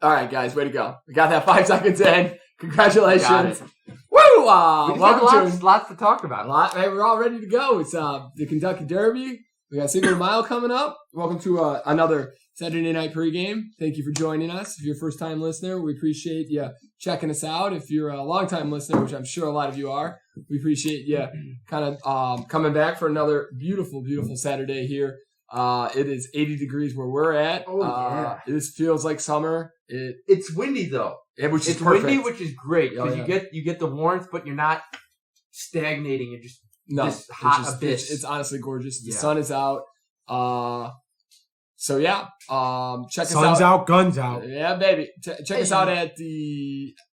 All right, guys, way to go. We got that 5 seconds in. Congratulations. Woo! Welcome to lots to talk about. Hey, we're all ready to go. It's the Kentucky Derby. We got Single Mile coming up. Welcome to another Saturday night pregame. Thank you for joining us. If you're a first-time listener, we appreciate you checking us out. If you're a long-time listener, which I'm sure a lot of you are, we appreciate you kind of coming back for another beautiful, beautiful Saturday here. It is 80 degrees where we're at. Oh, yeah. This feels like summer. It's windy, though. Which is it's perfect. windy, which is great because Oh, you get the warmth, but you're not stagnating. You're just this hot abyss. It's honestly gorgeous. The Yeah. sun is out. So yeah, check us out. Sun's out, guns out. Yeah, baby. Check us out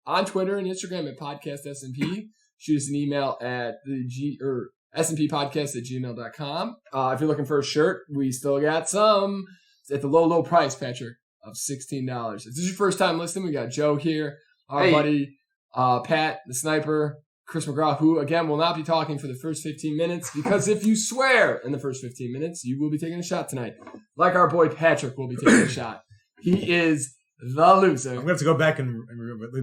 on Twitter and Instagram at Podcast SMP. Shoot us an email at snppodcast@gmail.com. If you're looking for a shirt, we still got some. It's at the low price, Patrick, of $16. If this is your first time listening, we got Joe here, our buddy Pat, the sniper, Chris McGraw, who, again, will not be talking for the first 15 minutes because if you swear in the first 15 minutes, you will be taking a shot tonight. Like our boy Patrick will be taking a shot. He is the loser. I'm going to have to go back and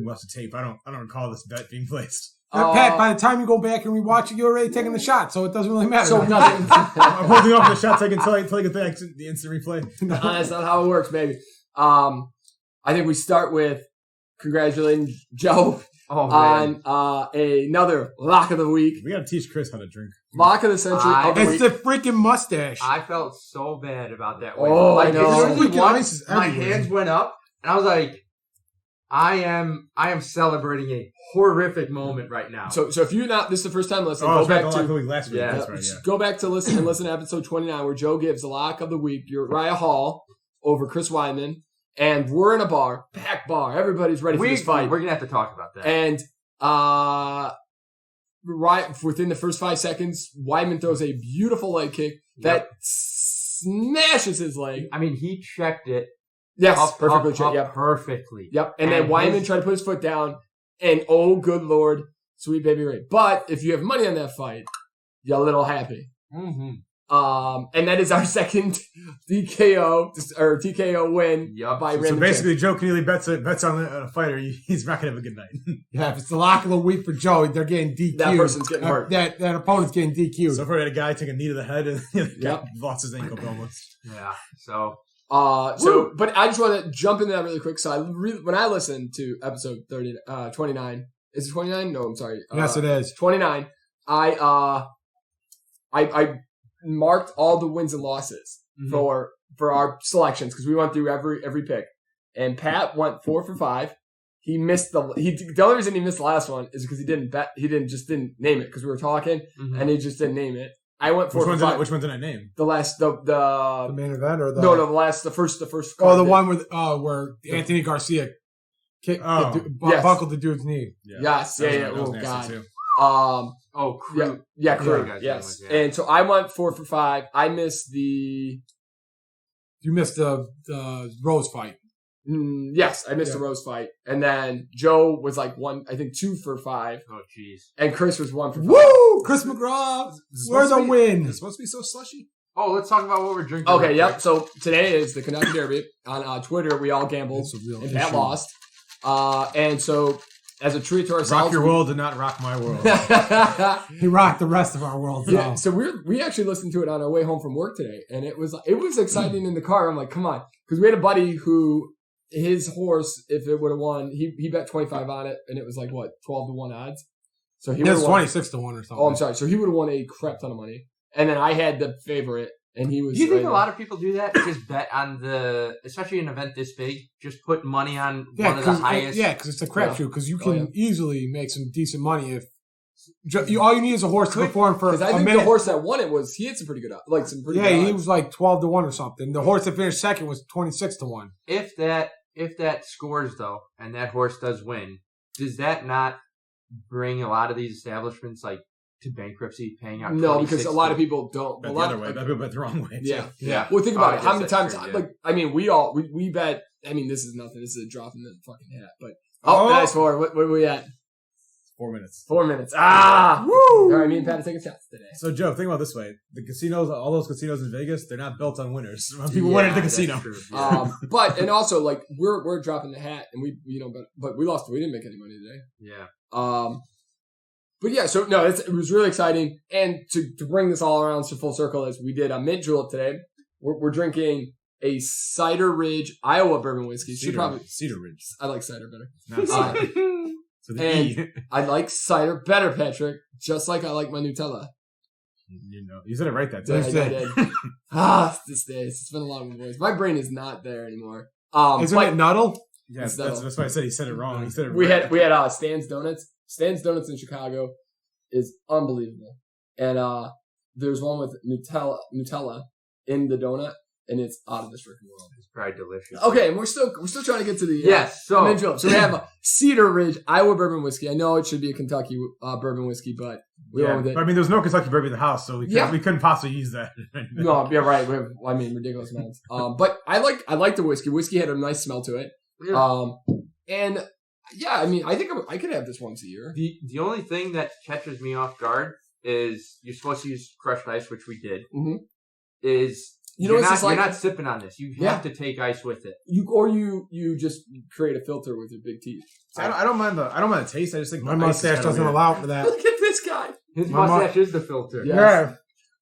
watch the tape. I don't recall this bet being placed. Pat, by the time you go back and rewatch it, you're already taking the shot, so it doesn't really matter. So nothing. I'm holding off the shots until I get the instant replay. No, that's not how it works, baby. I think we start with congratulating Joe on another lock of the week. We got to teach Chris how to drink. Lock of the century. It's the freaking mustache. I felt so bad about that. Oh, I know. My hands went up, and I was like, I am celebrating a horrific moment right now. So if you're not, this is the first time listening, go back to last week. Yeah. That's right, yeah. Go back to listen to episode 29 where Joe gives the lock of the week. Uriah Hall over Chris Weidman, and we're in a bar, packed bar. Everybody's ready for this fight. We're gonna have to talk about that. And right within the first 5 seconds, Weidman throws a beautiful leg kick that smashes his leg. I mean, he checked it. Yes, perfectly. Perfectly. Yep. And then Weidman tried to put his foot down, and oh, good Lord, sweet baby Ray. But if you have money on that fight, you're a little happy. Mm-hmm. And that is our second TKO win by random. So basically, Joe Keneally bets on a fighter. He's not gonna have a good night. Yeah, if it's the lock of the week for Joe, they're getting DQ'd. That person's getting hurt. That opponent's getting DQ'd. So far, we had a guy take a knee to the head and lost his ankle almost. Yeah. So. But I just want to jump into that really quick. So when I listened to episode 29, is it 29? No, I'm sorry. Yes, it is 29. I marked all the wins and losses for our selections because we went through every pick. And Pat went 4 for 5. He missed the only reason he missed the last one is because he didn't bet. He just didn't name it because we were talking and he just didn't name it. I went 4 for 5. Which one did I name? The last the main event or the first. Oh, the one where Anthony Garcia buckled the dude's knee. Yeah. Yes, yeah. Oh God. Crew. Yeah, Crew. Yes. And so I went 4 for 5. I missed the. You missed the Rose fight. Yes, I missed the Rose fight, and then Joe was like 2 for 5. Oh jeez. And Chris was 1 for 5. Woo! Chris McGraw, where's the win? It's supposed to be so slushy. Oh, let's talk about what we're drinking. Okay, yep. So today is the Kentucky Derby. On Twitter, we all gambled, and Pat lost. And so, as a treat to ourselves, rock your world and not rock my world. He rocked the rest of our world. Yeah. So we actually listened to it on our way home from work today, and it was exciting in the car. I'm like, come on, because we had a buddy who. His horse, if it would have won, he bet 25 on it, and it was like, what, 12-1 odds? So he was 26-1 or something. Oh, I'm sorry. So he would have won a crap ton of money. And then I had the favorite, and he was... Do you think a lot of people do that? Just bet on especially an event this big, just put money on one of the highest... Yeah, because it's a crapshoot, because you can easily make some decent money if... all you need is a horse to perform for a minute. Because I think the horse that won it he had some pretty good odds. He was like 12-1 or something. The horse that finished second was 26-1. If that scores, though, and that horse does win, does that not bring a lot of these establishments to bankruptcy, paying out? No, because a lot of people don't. Bet the other way. People bet the wrong way. Yeah. Well, think about it. How many times? We bet. I mean, this is nothing. This is a drop in the fucking hat. But nice for what are we at? 4 minutes. 4 minutes. Ah! Woo! All right, me and Pat are taking shots today. So, Joe, think about it this way. The casinos, all those casinos in Vegas, they're not built on winners. People win at the casino. True. Yeah. But, and also, like, we're dropping the hat, and we, but we lost. We didn't make any money today. Yeah. But yeah, so no, it was really exciting. And to bring this all around to full circle is we did a Mint Julep today. We're drinking a Cider Ridge Iowa bourbon whiskey. Cedar Ridge. I like cider better. Not cider. So the And E. I like cider better, Patrick, just like I like my Nutella. You said it right that time. I did. This day. It's been a long voice. My brain is not there anymore. Isn't it Nuddle? Yeah, that's why I said he said it wrong. He said it We right. had Stan's Donuts. Stan's Donuts in Chicago is unbelievable. And there's one with Nutella in the donut, and it's out of this freaking world. It's probably delicious. Okay, and we're still trying to get to the Yes. So Mint Julep. So we have a Cedar Ridge Iowa bourbon whiskey. I know it should be a Kentucky bourbon whiskey, but we went with it. But I mean, there was no Kentucky bourbon in the house, so we couldn't possibly use that. No, yeah, right. We have, ridiculous amounts. But I like the whiskey. Whiskey had a nice smell to it. Yeah. And yeah, I mean, I think I could have this once a year. The only thing that catches me off guard is you're supposed to use crushed ice, which we did. Mm-hmm. You're not sipping on this. You have to take ice with it. You just create a filter with your big teeth. I don't mind the taste. I just think my mustache doesn't allow for that. Look at this guy. His mustache is the filter. Yes. Yeah.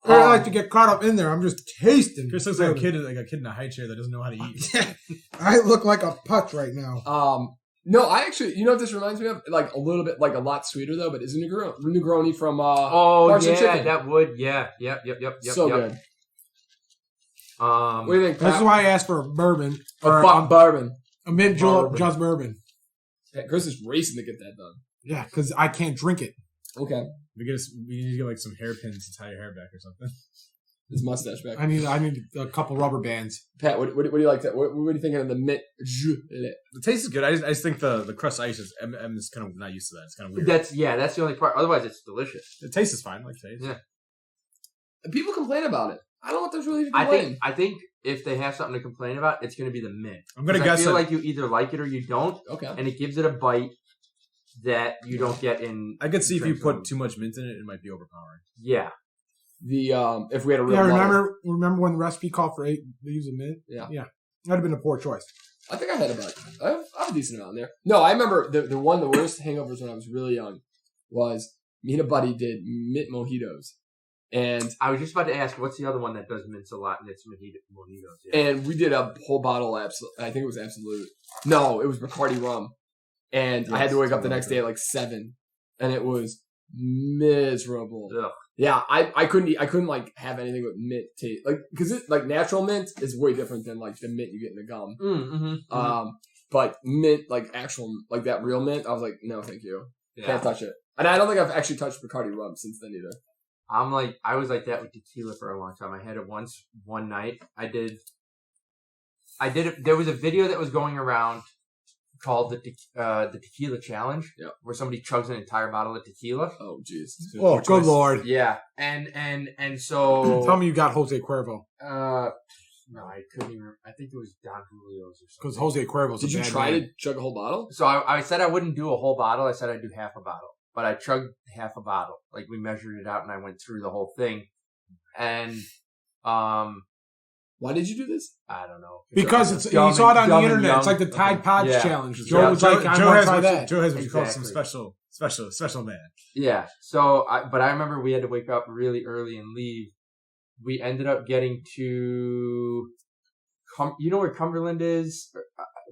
I like to get caught up in there. I'm just tasting. Chris looks like a kid in a high chair that doesn't know how to eat. I look like a putz right now. No, I actually, you know what this reminds me of? Like a little bit, like a lot sweeter though, but is a Negroni from Parks and Chicken. That would, yeah. Yep. So good. What do you think, Pat? This is why I asked for a bourbon. Bourbon. A Mint Julep, just bourbon. Yeah, Chris is racing to get that done. Yeah, because I can't drink it. Okay. We need to get like some hairpins to tie your hair back or something. His mustache back. I need a couple rubber bands. Pat, what do you like? What are you thinking of the Mint Julep? The taste is good. I just think the crust ice is I'm just kind of not used to that. It's kind of weird. That's the only part. Otherwise, it's delicious. The taste is fine. I like the taste. Yeah. People complain about it. I don't know what there's really to complain. I think if they have something to complain about, it's going to be the mint. I'm going to guess. I feel like you either like it or you don't. Okay. And it gives it a bite that you don't get in. I could see if you put too much mint in it, it might be overpowering. Yeah. If we had a real remember when the recipe called for 8 leaves of mint? Yeah. That'd have been a poor choice. I think I had I have a decent amount in there. No, I remember the worst hangovers when I was really young was me and a buddy did mint mojitos. And I was just about to ask, what's the other one that does mints a lot and it's mojitos? Yeah. And we did a whole bottle of I think it was Absolute. No, it was Bacardi rum. And I had to wake up the next day at like 7. And it was miserable. Ugh. Yeah, I couldn't like have anything with mint taste. Like, cause like natural mint is way different than like the mint you get in the gum. Mm-hmm. But mint, like actual, like that real mint, I was like, no, thank you. Yeah. Can't touch it. And I don't think I've actually touched Bacardi rum since then either. I was like that with tequila for a long time. I had it one night. I did it. There was a video that was going around called the Tequila Challenge, where somebody chugs an entire bottle of tequila. Oh, jeez. Oh, good Lord. Yeah. And so. Tell me you got Jose Cuervo. No, I couldn't even. I think it was Don Julio's or something. Because Jose Cuervo's Did you try to chug a whole bottle? So I said I wouldn't do a whole bottle. I said I'd do half a bottle. But I chugged half a bottle. Like, we measured it out and I went through the whole thing. And, why did you do this? I don't know. Because you saw it on the internet. It's like the Tide Pods challenge. Joe was like, I want to try that. Joe has what you call some special man. Yeah. So, but I remember we had to wake up really early and leave. We ended up getting to, you know where Cumberland is?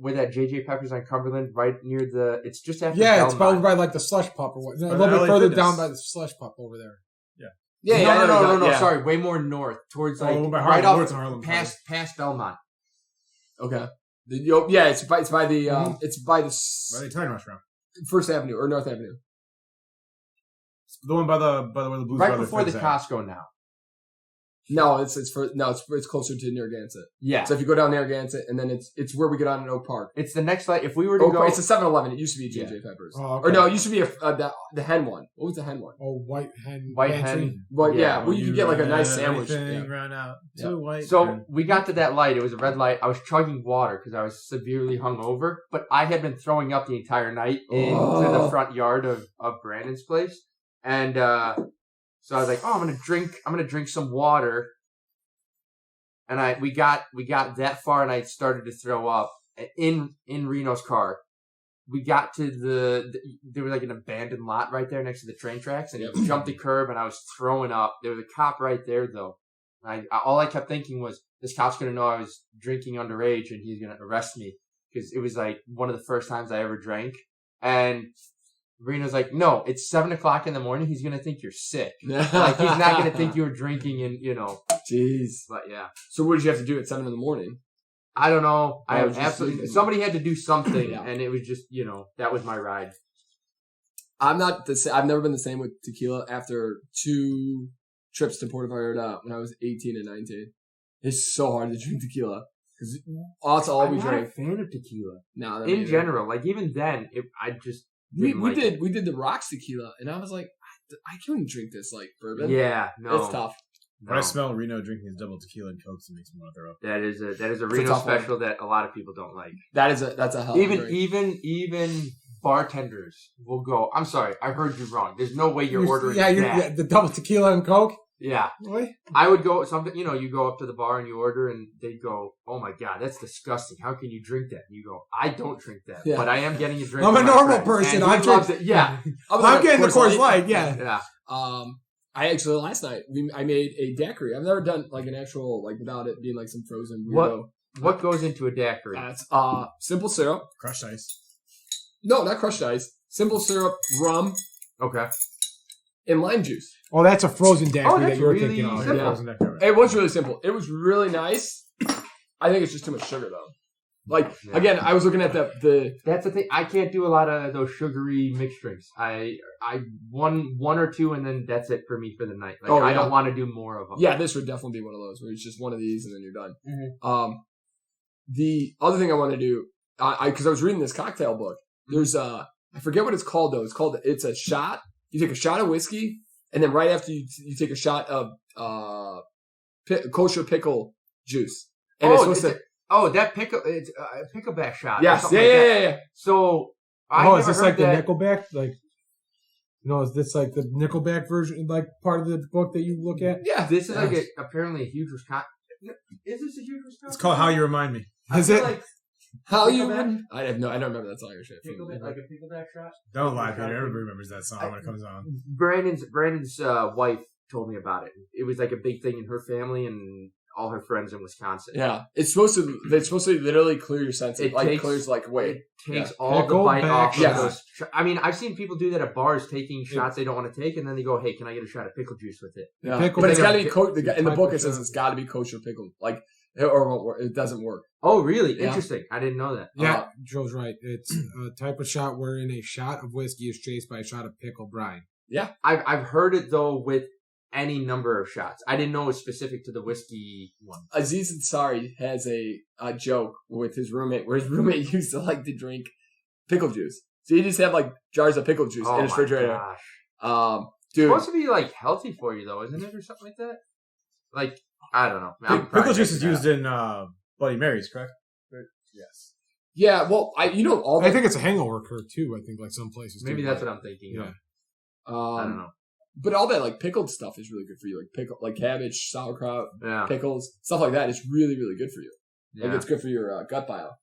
Where that J.J. Pepper's on Cumberland, right near it's just after Belmont. It's probably by like the Slush Pup or what. A little bit further down by the Slush Pup over there. No, sorry, way more north, towards like right off past Belmont. Okay. It's by the it's by the Italian restaurant, First Avenue or North Avenue. The one by the where the Blues right Brothers before the at. Costco now. No, it's closer to Narragansett. Yeah. So if you go down Narragansett, and then it's where we get on in Oak Park. It's the next light. If we were to go, It's a 7-Eleven. It used to be a J.J. Peppers. Oh, okay. Or no, it used to be the hen one. What was the hen one? Oh, white hen. White pantry. hen. Well, Yeah, well, you could get like a nice sandwich. Everything Yeah. run out Yeah. to white. So we got to that light. It was a red light. I was chugging water because I was severely hungover, but I had been throwing up the entire night into the front yard of Brandon's place. And so I was like, I'm gonna drink some water. And we got that far, and I started to throw up in Reno's car. We got to there was like an abandoned lot right there next to the train tracks, and he jumped the curb, and I was throwing up. There was a cop right there though. All I kept thinking was, this cop's gonna know I was drinking underage, and he's gonna arrest me, because it was like one of the first times I ever drank. And Reno's like, no, it's 7:00 in the morning. He's gonna think you're sick. Like, he's not gonna think you were drinking, and Jeez. But yeah. So what did you have to do at 7 a.m? I don't know. I was have just absolutely. sleeping. Somebody had to do something, Yeah. and it was just that was my ride. I'm not I've never been the same with tequila after 2 trips to Puerto Vallarta when I was 18 and 19. It's so hard to drink tequila because that's all we I'm not drank. a fan of tequila No, in general. Like, even then, I just we didn't like it. did the rocks tequila, and I was like, I couldn't drink this like bourbon. Yeah, no, It's tough. When I smell Reno drinking his double tequila and Cokes, it makes me want to throw up. That is a It's a Reno tough one. special that a lot of people don't like. That's a hell of a drink. Even bartenders will go, I'm sorry, I heard you wrong. There's no way you're ordering Yeah, the double tequila and Coke. Yeah. What? I would go something, you go up to the bar and you order, and they go, oh my God, that's disgusting. How can you drink that? And you go, I don't drink that, Yeah. but I am getting a drink. I'm for a my normal friend." person. And I he drink loves it. Yeah. I'm getting the Coors Light. Yeah. Yeah. I actually last night I made a daiquiri. I've never done like an actual without it being like some frozen weirdo. What goes into a daiquiri? It's simple syrup. Crushed ice. No, not crushed ice. Simple syrup, rum, Okay. and lime juice. Oh, that's a frozen daiquiri that's that you're really thinking of. simple. Yeah. Frozen daiquiri. It was really simple. It was really nice. I think it's just too much sugar though. Like Yeah. again, I was looking at the That's the thing. I can't do a lot of those sugary mixed drinks. I one or two, and then that's it for me for the night. Like, Oh, I yeah. don't want to do more of them. yeah. This would definitely be one of those where it's just one of these and then you're done. Mhm. The other thing I want to do, because I was reading this cocktail book. There's I forget what it's called though. It's a shot. You take a shot of whiskey, and then right after you take a shot of kosher pickle juice. And it's supposed to. That pickle. It's a pickleback shot. or Yes. something Yeah, like yeah, that. yeah, yeah. So Is this like the Nickelback? Like, is this like the Nickelback version, like part of the book that you look at? Yeah. This is Yes. like apparently a huge Wisconsin. Is this a huge Wisconsin? It's called How You Remind Me. I Is feel it? Like How you? Pickleback? I have no. I don't remember that song or shit. like a pickleback shot. Don't lie, Peter. Everybody remembers that song when it comes on. Brandon's wife told me about it. It was like a big thing in her family and all her friends in Wisconsin. Yeah, it's supposed to literally clear your senses. It Like takes- clears like It weight. takes Yeah. all the bite Pickleback off of shots. those. I mean, I've seen people do that at bars, taking shots they don't want to take, and then they go, "Hey, can I get a shot of pickle juice with it?" Yeah, Pickle but it's got to be pickle- in the type book. of It says shot. it's got to be kosher pickle. Like or it won't work. It doesn't work. Oh, really? Yeah. Interesting. I didn't know that. Yeah, Joe's right. It's a type of shot wherein a shot of whiskey is chased by a shot of pickle brine. I've heard it though with any number of shots. I didn't know it was specific to the whiskey one. Aziz Ansari has a joke with his roommate where his roommate used to like to drink pickle juice. So he just have like jars of pickle juice in his refrigerator. Gosh. Dude, It's supposed to be like healthy for you though, isn't it, or something like that? Like, I don't know. I'm Pickle probably juice is making used in Bloody Marys, correct? Yes. yeah. Well, all. I think it's a hangover cure too. I think like some places. Maybe do that's that. what I'm thinking. Yeah. I don't know. But all that like pickled stuff is really good for you. Like cabbage, sauerkraut, Yeah. pickles, stuff like that is really, really good for you. Like Yeah. it's good for your gut bile.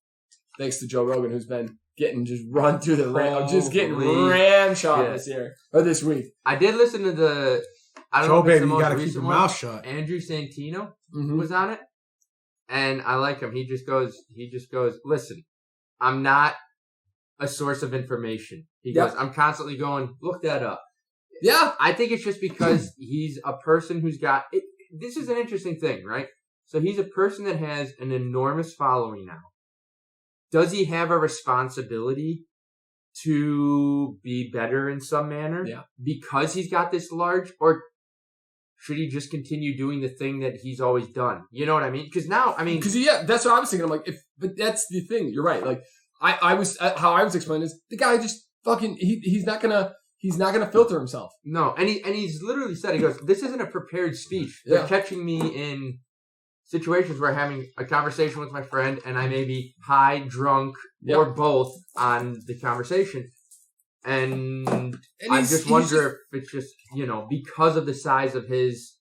Thanks to Joe Rogan, who's been getting just run through the ram, just getting Holy ram-shot shit. this year or this week. I did listen to the. I don't Joe, know if it's baby, the you most gotta keep recent your one. mouth shut. Andrew Santino Mm-hmm. was on it, and I like him. He just goes. Listen, I'm not a source of information. He Yep. goes. I'm constantly going. Look that up. Yeah, I think it's just because he's a person who's got. This is an interesting thing, right? So he's a person that has an enormous following now. Does he have a responsibility to be better in some manner? Yeah. Because he's got this large, or should he just continue doing the thing that he's always done? You know what I mean? Because now, I mean, that's what I was thinking. I'm like, but that's the thing. You're right. Like I was how I was explaining is the guy just fucking he's not gonna filter himself. No, and he's literally said, he goes, this isn't a prepared speech. They're catching me in situations where I'm having a conversation with my friend and I may be high, drunk, or both on the conversation. And I just wonder if it's just, because of the size of his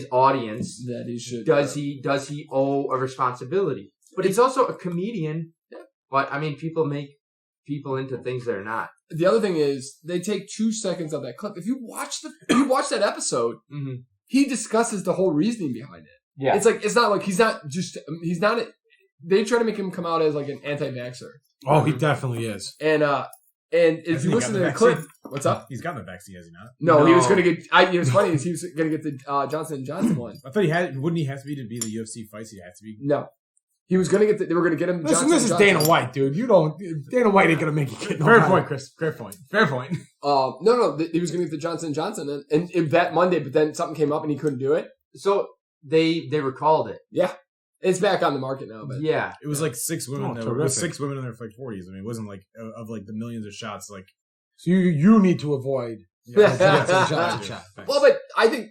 audience, that he should does he owe a responsibility? But he's also a comedian. But I mean, people make people into things they're not. The other thing is they take 2 seconds of that clip. If you watch that episode, he discusses the whole reasoning behind it. Yeah. It's not like they try to make him come out as like an anti-vaxxer. Oh, he definitely is. And if you listen to the clip, what's up? He's gotten the vaccine, has he not? No, he was going to get. What's funny is he was going to get the Johnson & Johnson one. I thought wouldn't he have to be the UFC fights? He'd have to be. No, he was going to get. They were going to get him. Listen, this is Dana White, dude. Dana White ain't going to make you get. Fair point, Chris. Fair point. No, he was going to get the Johnson & Johnson, and that Monday, but then something came up and he couldn't do it. So they recalled it. Yeah. It's back on the market now, but yeah, it was like 6 women. There were 6 women in their 40s. I mean, it wasn't like of like the millions of shots. Like, so you need to avoid. Well, but I think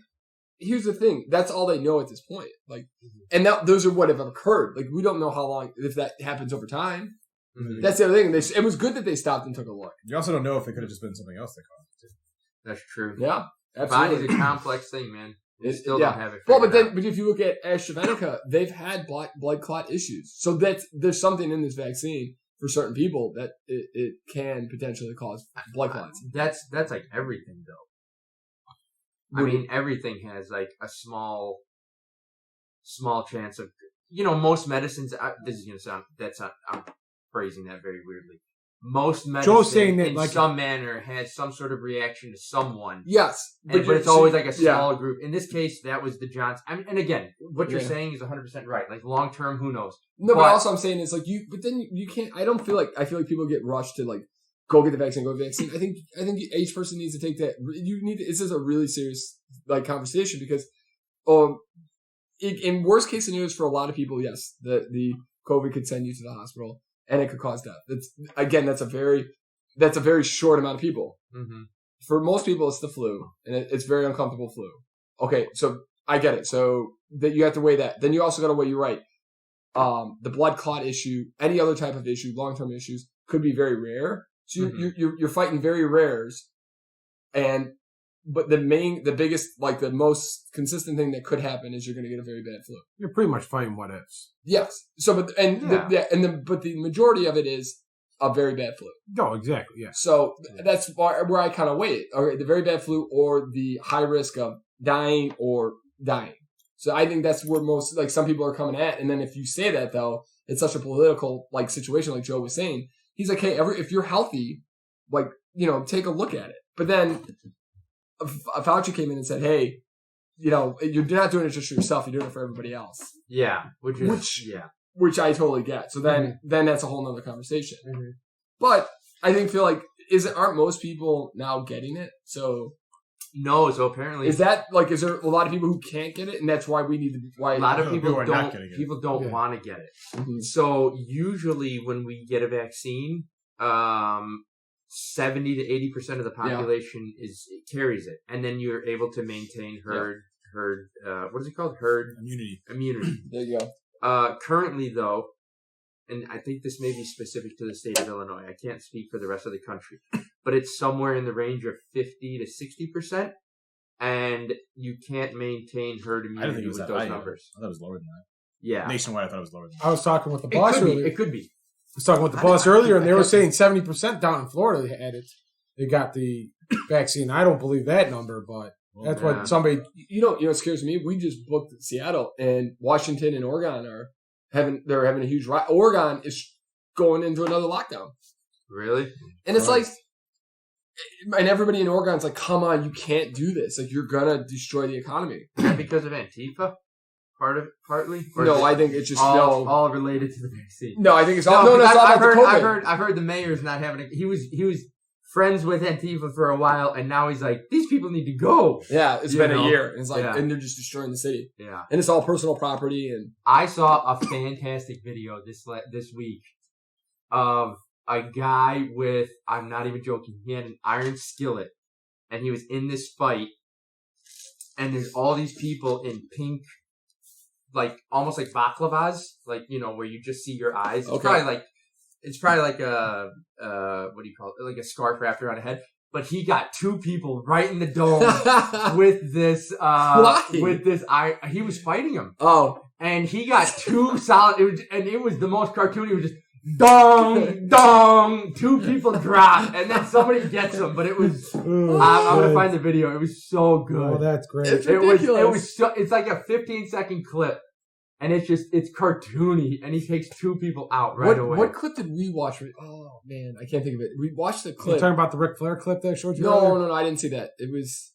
here's the thing. That's all they know at this point. Like, and those are what have occurred. Like, we don't know how long if that happens over time. Mm-hmm. That's the other thing. It was good that they stopped and took a look. You also don't know if it could have just been something else that caused it. That's true. Yeah, absolutely. Body's a complex thing, man. They still don't have it. But if you look at AstraZeneca, they've had blood clot issues. So there's something in this vaccine for certain people that it can potentially cause blood clots. That's like everything, though. I mean, everything has like a small chance of, most medicines. This is gonna sound I'm phrasing that very weirdly. Most medicine, saying that, in some manner, has some sort of reaction to someone. Yes. But it's always like a small group. In this case, that was the Johnson. I mean, and again, what you're saying is 100% right. Like, long term, who knows? No, but also I'm saying is like but then you can't, I feel like people get rushed to like, go get the vaccine, I think each person needs to take that. This is a really serious, like, conversation because, in worst case scenarios for a lot of people, yes, the COVID could send you to the hospital. And it could cause death. That's a very short amount of people. Mm-hmm. For most people, it's the flu, and it's very uncomfortable flu. Okay, so I get it. So that you have to weigh that. Then you also got to weigh. You're right. The blood clot issue, any other type of issue, long-term issues, could be very rare. So you're fighting very rares, but the biggest, like the most consistent thing that could happen is you're going to get a very bad flu. You're pretty much fighting what ifs. Yes. So, but the majority of it is a very bad flu. No, exactly. Yeah. So that's where I kind of weigh it. Okay, the very bad flu or the high risk of dying. So I think that's where most, like, some people are coming at. And then if you say that though, it's such a political like situation, like Joe was saying. He's like, hey, if you're healthy, like, take a look at it. But then Fauci came in and said, hey, you're not doing it just for yourself. You're doing it for everybody else. Yeah. Which I totally get. So then that's a whole nother conversation. Mm-hmm. But I feel like, aren't most people now getting it? So. No, so apparently. Is there a lot of people who can't get it? And that's why a lot of people don't want to get it. Mm-hmm. So usually when we get a vaccine, 70 to 80% of the population carries it, and then you're able to maintain herd. What is it called? Herd immunity. There you go. Currently, though, and I think this may be specific to the state of Illinois. I can't speak for the rest of the country, but it's somewhere in the range of 50 to 60%, and you can't maintain herd immunity with those numbers. I thought it was lower than that. Yeah, nationwide, I thought it was lower than that. I was talking with the boss earlier. It could be. I was talking with the boss earlier, and they were saying 70% down in Florida had it. They got the vaccine. I don't believe that number, but that's what somebody. What scares me? We just booked Seattle, and Washington and Oregon are having a huge rise. Oregon is going into another lockdown. Really? And it's like, and everybody in Oregon's like, come on, you can't do this. Like, you're gonna destroy the economy. Is that because of Antifa? Partly? Or no, I think it's just all related to the vaccine. No, I think it's all. No, I've heard the mayor's not having. He was friends with Antifa for a while, and now he's like, these people need to go. Yeah, it's You been know? a year. It's like, Yeah. and they're just destroying the city. Yeah. And it's all personal property. And I saw a fantastic video this week of a guy with, I'm not even joking, he had an iron skillet, and he was in this fight, and there's all these people in pink, like, almost like baklavas, like, you know, where you just see your eyes. It's probably like a, what do you call it? Like a scarf wrapped around a head. But he got two people right in the dome with this, he was fighting him. Oh. And he got two solid, it was the most cartoony. It was just, dong, dong, two people drop, and then somebody gets them. But it was, I'm going to find the video. It was so good. Oh, that's great. It's ridiculous. It's like a 15-second clip. And it's cartoony, and he takes two people out right away. What clip did we watch? Oh, man, I can't think of it. We watched the clip. You're talking about the Ric Flair clip that I showed you earlier? No, I didn't see that. It was,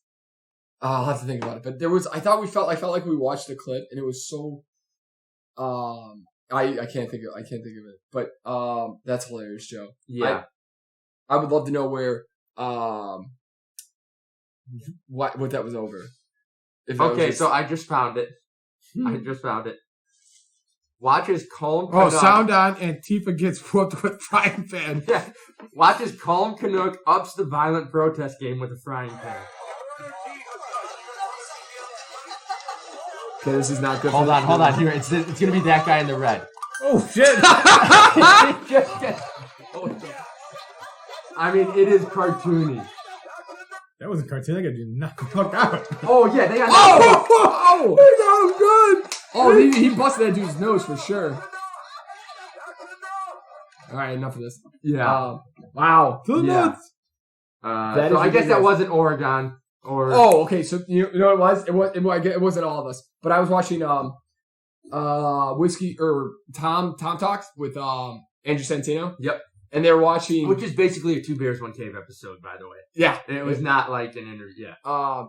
I'll have to think about it. But I felt like we watched the clip, and it was so, I can't think of it. But, that's hilarious, Joe. Yeah. I would love to know where, what that was over. So I just found it. Watch as Colm Oh, Canuck. sound on. Antifa gets whooped with frying pan. Yeah. Watch as Colm Canuck ups the violent protest game with a frying pan. Okay, this is not good. Hold on. Here, it's going to be that guy in the red. Oh, shit. I mean, it is cartoony. That was a cartoon. I got you knock the fuck out. Oh, yeah, they got Oh! He got him good! Oh, he busted that dude's nose for sure. All right, enough of this. Yeah. Wow. Yeah. Nuts. So I guess that wasn't Oregon. Oh, okay. So you know what it was? It wasn't all of us. But I was watching Whiskey or Tom Talks with Andrew Santino. Yep. And they were watching, which is basically a 2 Bears 1 Cave episode, by the way. Yeah. It was not like an interview. Yeah.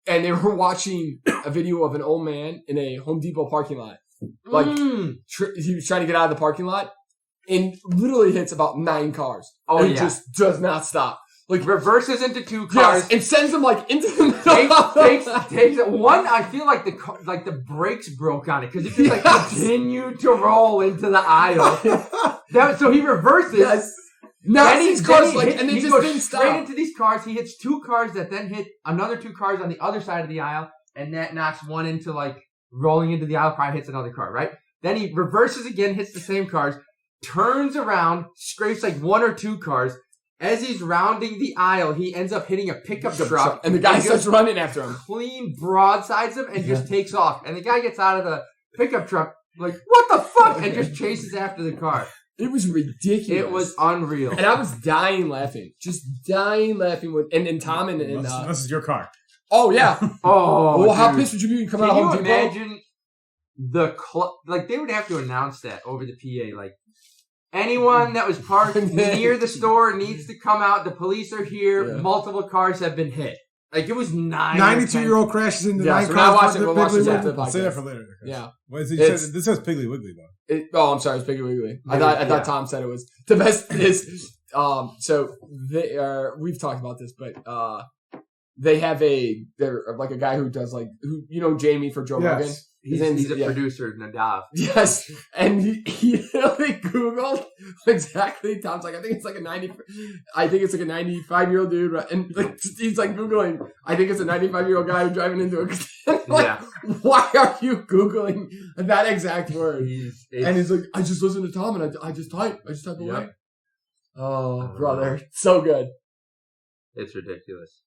And they were watching a video of an old man in a Home Depot parking lot. Like, he was trying to get out of the parking lot and literally hits about 9 cars. Oh, and he just does not stop. Like, reverses into 2 cars. Yes, and sends them, like, into the middle. Takes one, I feel like the brakes broke on it because it just, like, continued to roll into the aisle. So he reverses. Yes. Now these cars, and they just didn't stop. Straight into these cars. He hits 2 cars that then hit another 2 cars on the other side of the aisle, and that knocks one into, like, rolling into the aisle, probably hits another car, right? Then he reverses again, hits the same cars, turns around, scrapes, like, 1 or 2 cars. As he's rounding the aisle, he ends up hitting a pickup truck. And the guy starts running after him. Clean broadsides him and just takes off. And the guy gets out of the pickup truck, like, what the fuck? And just chases after the car. It was ridiculous. It was unreal. And I was dying laughing. Just dying laughing with and Tom and this is your car. Oh yeah. Oh, well, how pissed would you be coming out of Home Depot? Imagine like they would have to announce that over the PA, like anyone that was parked near the store needs to come out. The police are here. Yeah. Multiple cars have been hit. Like, it was 92-year-old crashes into 9 so cars. We'll watch this after the I'll say that for later. Yeah. What is it? This says Piggly Wiggly, though. I'm sorry, it's Piggly Wiggly. I thought Tom said it was. The best is, so they are, we've talked about this, but, they have they're like a guy who does Jamie for Joe Rogan. He's a producer, Nadav. Yes. And he literally Googled exactly. Tom's like, I think it's like a 95-year-old dude. Right? And like, he's like Googling, I think it's a 95-year-old guy who's driving into a why are you Googling that exact word? And he's like, I just listened to Tom and I just type away. Oh, brother. So good. It's ridiculous.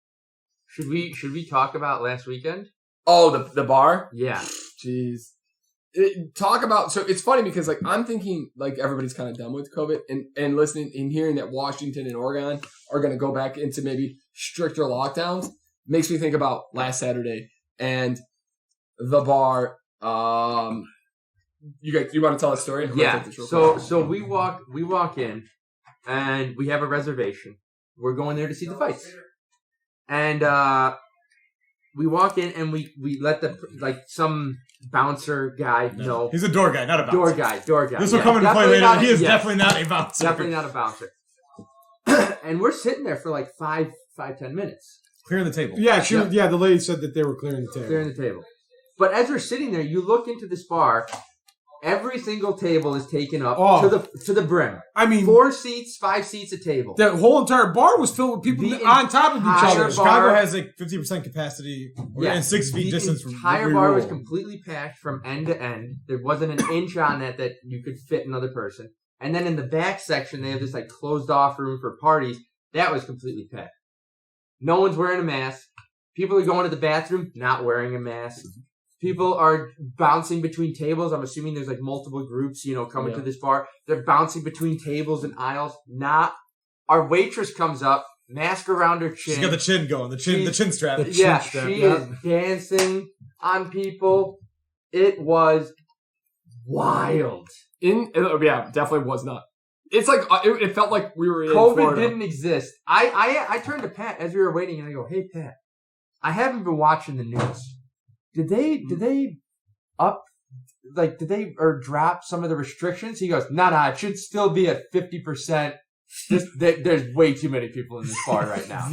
Should we talk about last weekend? Oh, the bar? Yeah. Jeez. So it's funny because like I'm thinking like everybody's kind of done with COVID and listening and hearing that Washington and Oregon are going to go back into maybe stricter lockdowns makes me think about last Saturday and the bar. You want to tell a story? Yeah. So we walk in and we have a reservation. We're going there to see the fights. And we walk in and we let some bouncer guy know. He's a door guy, not a bouncer. Door guy. This will come into play later. He is definitely not a bouncer. Definitely not a bouncer. And we're sitting there for like 10 minutes. Clearing the table. Yeah, the lady said that they were clearing the table. Clearing the table. But as we're sitting there, you look into this bar. Every single table is taken up to the brim. I mean, 4 seats, 5 seats a table. The whole entire bar was filled with people on top of each other. Chicago has like 50% capacity and 6 feet distance from the entire bar was completely packed from end to end. There wasn't an inch on that you could fit another person. And then in the back section, they have this like closed off room for parties. That was completely packed. No one's wearing a mask. People are going to the bathroom, not wearing a mask. People are bouncing between tables. I'm assuming there's like multiple groups, coming to this bar. They're bouncing between tables and aisles. Our waitress comes up, mask around her chin. She's got the chin going, the chin strap. She is dancing on people. It was wild. Definitely was not. It's like it felt like we were in COVID Florida. didn't exist. I turned to Pat as we were waiting, and I go, "Hey Pat, I haven't been watching the news. Did they drop some of the restrictions?" He goes, "Nah, it should still be at 50%. There's way too many people in this bar right now."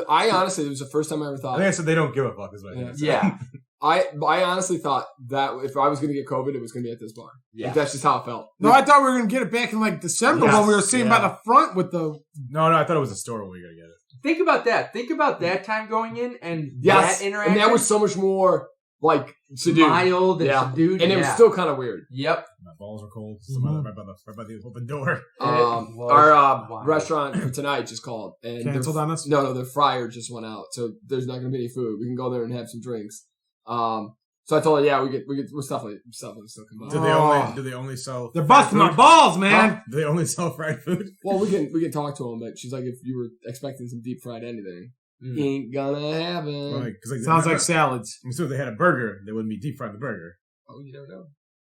I honestly, it was the first time I ever thought. I think I said they don't give a fuck. Is what I said. Yeah. I honestly thought that if I was going to get COVID, it was going to be at this bar. Yeah. Like, that's just how it felt. No, I thought we were going to get it back in like December when we were sitting by the front with the. No, I thought it was a store when we were going to get it. Think about that. Think about that time going in and Yes, that interaction. and that was so much more like subdued. Mild and subdued. And it was still kind of weird. Yep. My balls were cold. Right by the open door. Our restaurant for tonight just called. And canceled on us? No, the fryer just went out. So there's not going to be any food. We can go there and have some drinks. So I told her, we're definitely still come out. Do they only sell? They're busting my balls, man. Do they only sell fried food? Well, we can talk to them, but she's like, if you were expecting some deep fried anything, ain't gonna happen. Well, sounds like salads. So if they had a burger, they wouldn't be deep fried the burger. Oh, you don't know.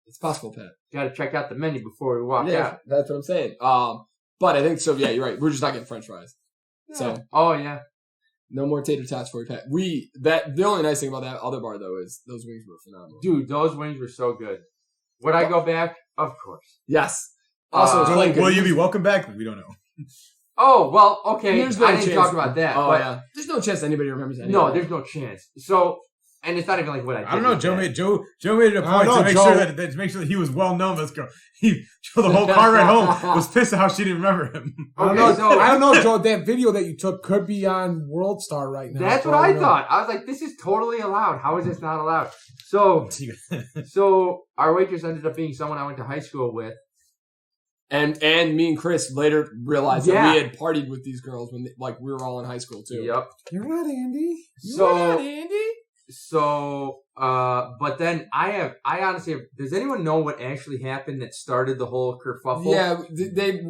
It's possible, Pat. Got to check out the menu before we walk out. That's what I'm saying. But I think so. Yeah, you're right. We're just not getting French fries. Yeah. So. Oh yeah. No more tater tots for you, Pat. The only nice thing about that other bar though is those wings were phenomenal. Dude, those wings were so good. Would I go back? Of course. Yes. Also, will you be welcome back? We don't know. Oh well, okay. I didn't talk about that. Oh yeah. There's no chance anybody remembers that. No, there's no chance. So, and it's not even like what I did. I don't know. Joe made it a point to make sure that he was well known. Let's go. Joe, the whole car ride home was pissed at how she didn't remember him. I don't know, Joe. That video that you took could be on World Star right now. That's what I thought. I was like, this is totally allowed. How is this not allowed? So our waitress ended up being someone I went to high school with. And me and Chris later realized that we had partied with these girls when we were all in high school too. Yep. You're not Andy. But then I honestly have, does anyone know what actually happened that started the whole kerfuffle? Yeah, they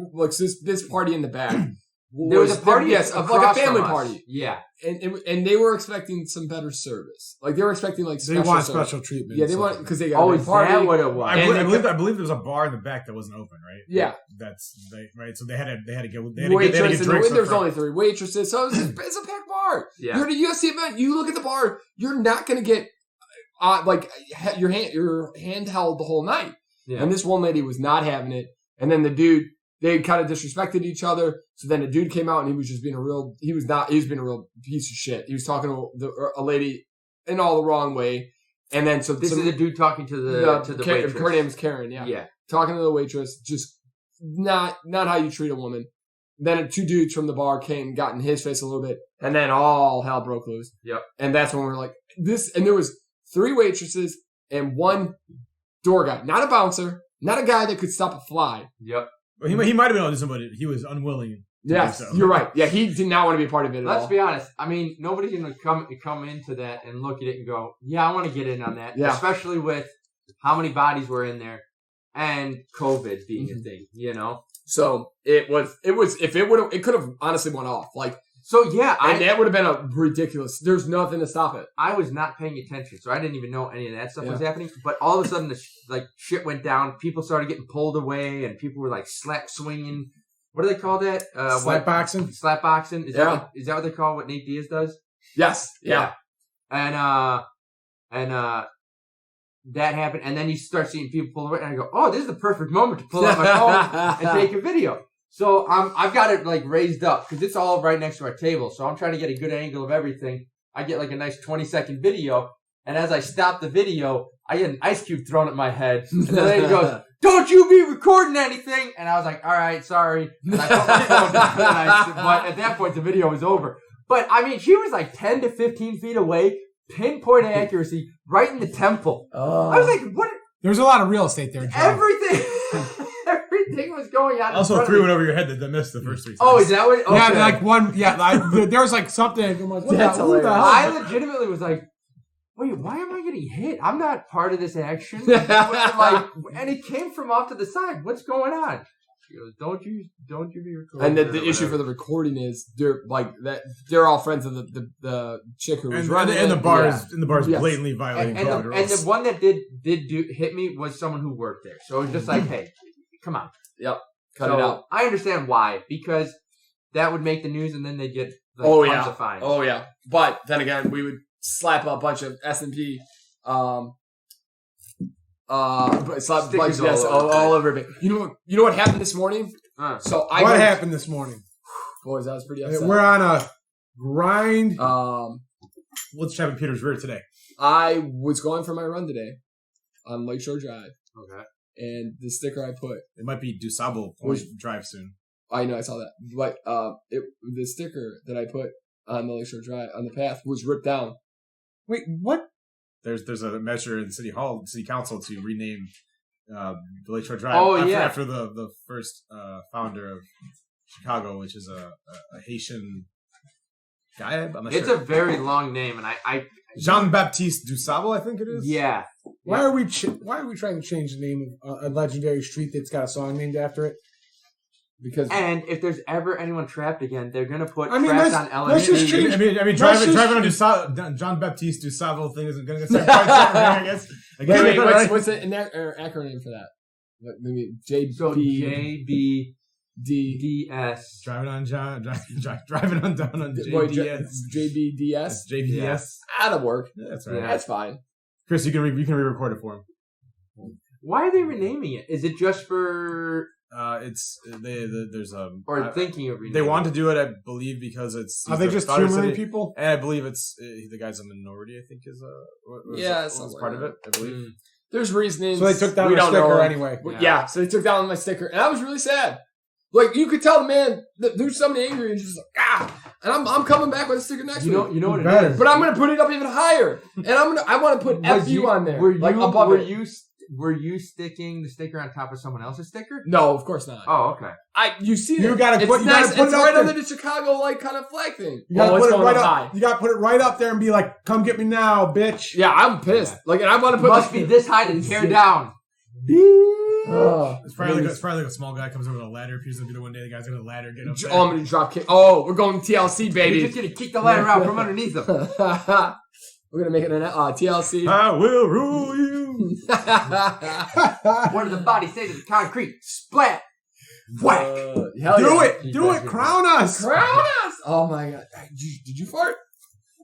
this party in the back. There was a party, like a family party. Yeah, and they were expecting some better service. Like they were expecting they want special treatment. Yeah, they want because they got is that what it was? I believe there was a bar in the back that wasn't open, right? Yeah, right. So they had to get drinks. There's only 3 waitresses, so it's a packed bar. Yeah, you're at a UFC event. You look at the bar. You're not gonna get your hand held the whole night. Yeah. And this one lady was not having it. And then the dude, they kind of disrespected each other. So then the dude came out and he was just being he was being a real piece of shit. He was talking to a lady in all the wrong way. And then this is a dude talking to the waitress. Her name is Karen. Yeah. Yeah. Talking to the waitress, just not how you treat a woman. Then 2 dudes from the bar came, got in his face a little bit, and then all hell broke loose. Yep. And that's when we were like, and there was 3 waitresses and 1 door guy. Not a bouncer, not a guy that could stop a fly. Yep. Well, he might have been able to do something, but he was unwilling. Yes, so. You're right. Yeah, he did not want to be a part of it at all. Let's be honest. I mean, nobody's going to come into that and look at it and go, yeah, I want to get in on that. Yeah. Especially with how many bodies were in there and COVID being a thing, So it could have honestly went off. That would have been a ridiculous. There's nothing to stop it. I was not paying attention, so I didn't even know any of that stuff was happening. But all of a sudden, shit went down. People started getting pulled away, and people were slap swinging. What do they call that? Slap boxing. Slap boxing. Is that what they call what Nate Diaz does? Yes. Yeah. And that happened, and then you start seeing people pull away, and I go, "Oh, this is the perfect moment to pull out my phone and take a video." So I've got it like raised up because it's all right next to our table. So I'm trying to get a good angle of everything. I get like a nice 20-second video. And as I stop the video, I get an ice cube thrown at my head. And the lady goes, "Don't you be recording anything." And I was like, "All right, sorry." And I put my phone down. But at that point, the video was over. But I mean, she was like 10 to 15 feet away, pinpoint accuracy, right in the temple. I was like, "What?" There's a lot of real estate there, Joe. Everything was going on. Also threw it over your head that missed the first 3 times. Oh, is that what? Okay. Yeah, like one. Yeah, like there was like something. I'm like, what That's the hell? I legitimately was like, "Wait, why am I getting hit? I'm not part of this action." Like, and it came from off to the side. What's going on? She goes, "Don't you be recording." And the issue for the recording is they're like that. They're all friends of the chick who was running. And the bar is Yes. blatantly violating COVID and rules. the one that did hit me was someone who worked there. So it was just like, "Hey, come on." Yep. Cut it out. I understand why, because that would make the news, and then they'd get tons of fines. Oh yeah. But then again, we would slap a bunch of S&P slap bunch of all over it. You know what happened this morning? So what happened this morning? Boys, I was pretty upset. We're on a grind. What's happened Peter's rear today? I was going for my run today on Lakeshore Drive. Okay. And the sticker I put, It might be Dusable Drive soon. I know, I saw that. But the sticker that I put on the Lakeshore Drive on the path was ripped down. Wait, what? There's a measure in City Council to rename the Lakeshore Drive. After the first founder of Chicago, which is a Haitian guy. I'm not It's sure. a very long name, and I Jean-Baptiste Dusable, I think it is. yeah. Why are we trying to change the name of a legendary street that's got a song named after it? Because And if there's ever anyone trapped again, they're gonna put I mean, traps let's- on let's just LSD. change- I mean, driving on Jean-Baptiste Dusable thing isn't going to start quite something, I guess. wait, what's the acronym for that? Maybe So JBD. JBDS. Driving on down on JBDS. JBDS. JBDS. That'll work. Yeah, that's right. Yeah. That's fine. Chris, you can re-record it for him. Why are they renaming it? Is it just for There's thinking of renaming? They want to do it, I believe, because it's. Are they just humoring people? And I believe it's the guy's a minority. I think is was part of it. I believe. There's reasoning. So they took down the sticker anyway. Yeah, so they took down my sticker, and I was really sad. Like, you could tell the man that there's somebody angry, and just like, and I'm coming back with a sticker next week. You know what Better. it is. But I'm gonna put it up even higher, and I want to put FU on there. Were you sticking the sticker on top of someone else's sticker? No, of course not. Oh, okay. You see You it. gotta It's put- you nice. gotta put It's it up right there. under the Chicago like kind of flag thing. You gotta it's put it going right up up. high. You gotta put it right up there and be like, "Come get me now, bitch." Yeah, I'm pissed. Like, and I want to put Must be this high to tear down. It's probably like a small guy comes over with a ladder, appears to be the one day the guy's gonna ladder get up there. Oh, I'm gonna drop kick. Oh, we're going TLC, You're baby. just gonna kick the ladder out from underneath them. We're gonna make it an TLC. I will rule you. One of the bodies say to the concrete, splat, whack. Hell Do yeah. it. Do it. Crown us. Crown us. Oh my god. Did you fart?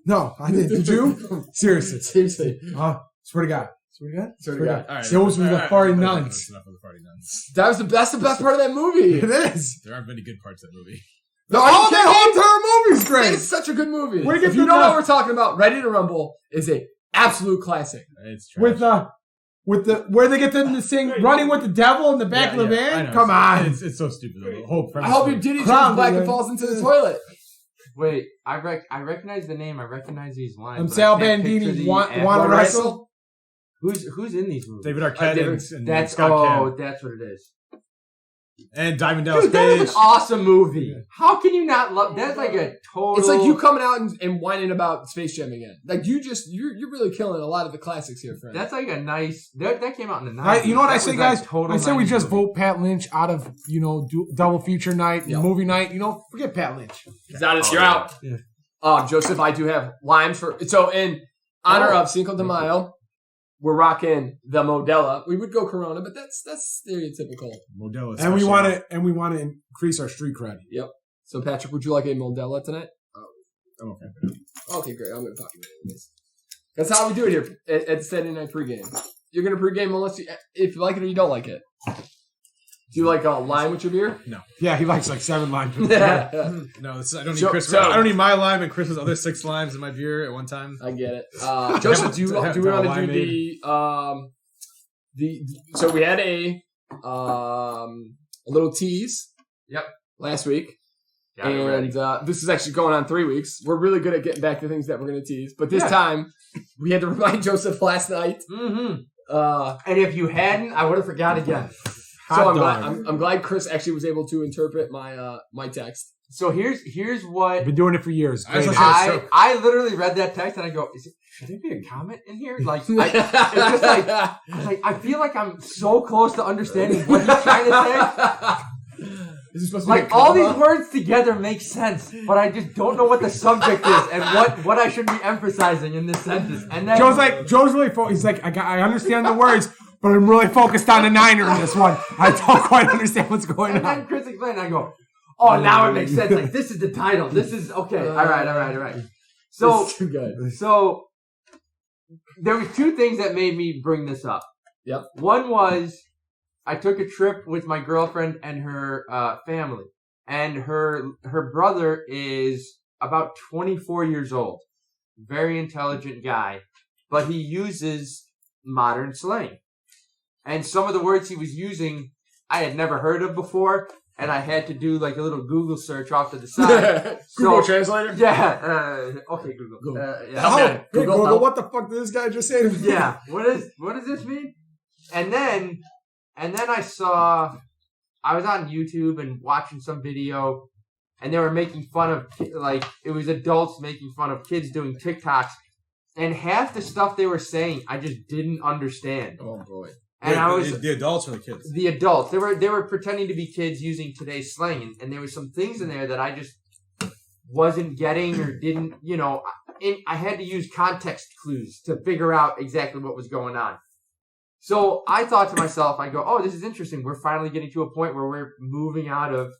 No, I didn't. Did you? Seriously. Seriously. Swear to God. Swear to God. Swear to God. All right, Shows me the farting nuns. That's enough of the farting nuns. That's the best part of that movie. It is. There aren't many good parts of that movie. No, That whole entire movie's great. It's such a good movie. Where do you If get you the know what nut? we're talking about, Ready to Rumble is a absolute classic. It's trash. With the where they get them to sing "Running with the Devil" in the back of the I van. know. Come on. It's so stupid. Though. The whole I premise hope of your it. ditty Crown, turns black and man. falls into the toilet. Wait, I recognize the name. I recognize these lines. but Sal I can't Bandini picture the want actor. to Wanna wrestle. Who's in these movies? David Arquette and That's Scott Cam. that's what it is. And Diamond Dallas Dude, that was Page. an awesome movie. How can you not love? That's like a total. It's like you coming out and whining about Space Jam again. Like you're really killing a lot of the classics here, friend. That's like a nice. That came out in the 90s. You know what I That say, was like guys? total I say we 90s just movie. vote Pat Lynch out of double feature night, Yep. movie night. Forget Pat Lynch. Zanis, you're out. Yeah. Joseph, I do have limes for. So in honor of Cinco de Mayo, we're rocking the Modella. We would go Corona, but that's stereotypical. Modelo And we special. want to increase our street cred. Yep. So Patrick, would you like a Modella tonight? I'm okay. Okay, great. I'm gonna talk to you anyways. That's how we do it here at Saturday Night Pregame. You're gonna pregame unless if you like it or you don't like it. Do you like a lime with your beer? No. Yeah, he likes like 7 limes. Yeah. No, I don't need Chris. I don't need my lime and Chris's other 6 limes in my beer at one time. I get it. Joseph, do we want to do so we had a little tease. Yep. Last week. And this is actually going on 3 weeks. We're really good at getting back to things that we're going to tease. But this time, we had to remind Joseph last night. Mm-hmm. And if you hadn't, I would have forgot again. So I'm glad Chris actually was able to interpret my text. So here's what... I've been doing it for years. I literally read that text and I go, should there be a comment in here? Like, it's just like, I feel like I'm so close to understanding what he's trying to say. Is it supposed to like, be all these words together make sense, but I just don't know what the subject is and what I should be emphasizing in this sentence. And then Joe's really he's like, I understand the words, but I'm really focused on the Niner in this one. I don't quite understand what's going on. And then Chris explained, and I go, oh, now it makes sense. Like, this is the title. This is, okay. All right. So, it's too good. So, there was 2 things that made me bring this up. Yep. One was, I took a trip with my girlfriend and her family. And her brother is about 24 years old. Very intelligent guy. But he uses modern slang. And some of the words he was using, I had never heard of before. And I had to do like a little Google search off to the side. Google Translator? Yeah. Okay, Google. Yeah. Google, what the fuck did this guy just say to me? Yeah. What does this mean? And then I was on YouTube and watching some video, and they were making fun of, like, it was adults making fun of kids doing TikToks, and half the stuff they were saying, I just didn't understand. Oh boy. And Wait, I was the adults or the kids? The adults. They were pretending to be kids using today's slang, and there were some things in there that I just wasn't getting or didn't, I had to use context clues to figure out exactly what was going on. So I thought to myself, I go, oh, this is interesting. We're finally getting to a point where we're moving out of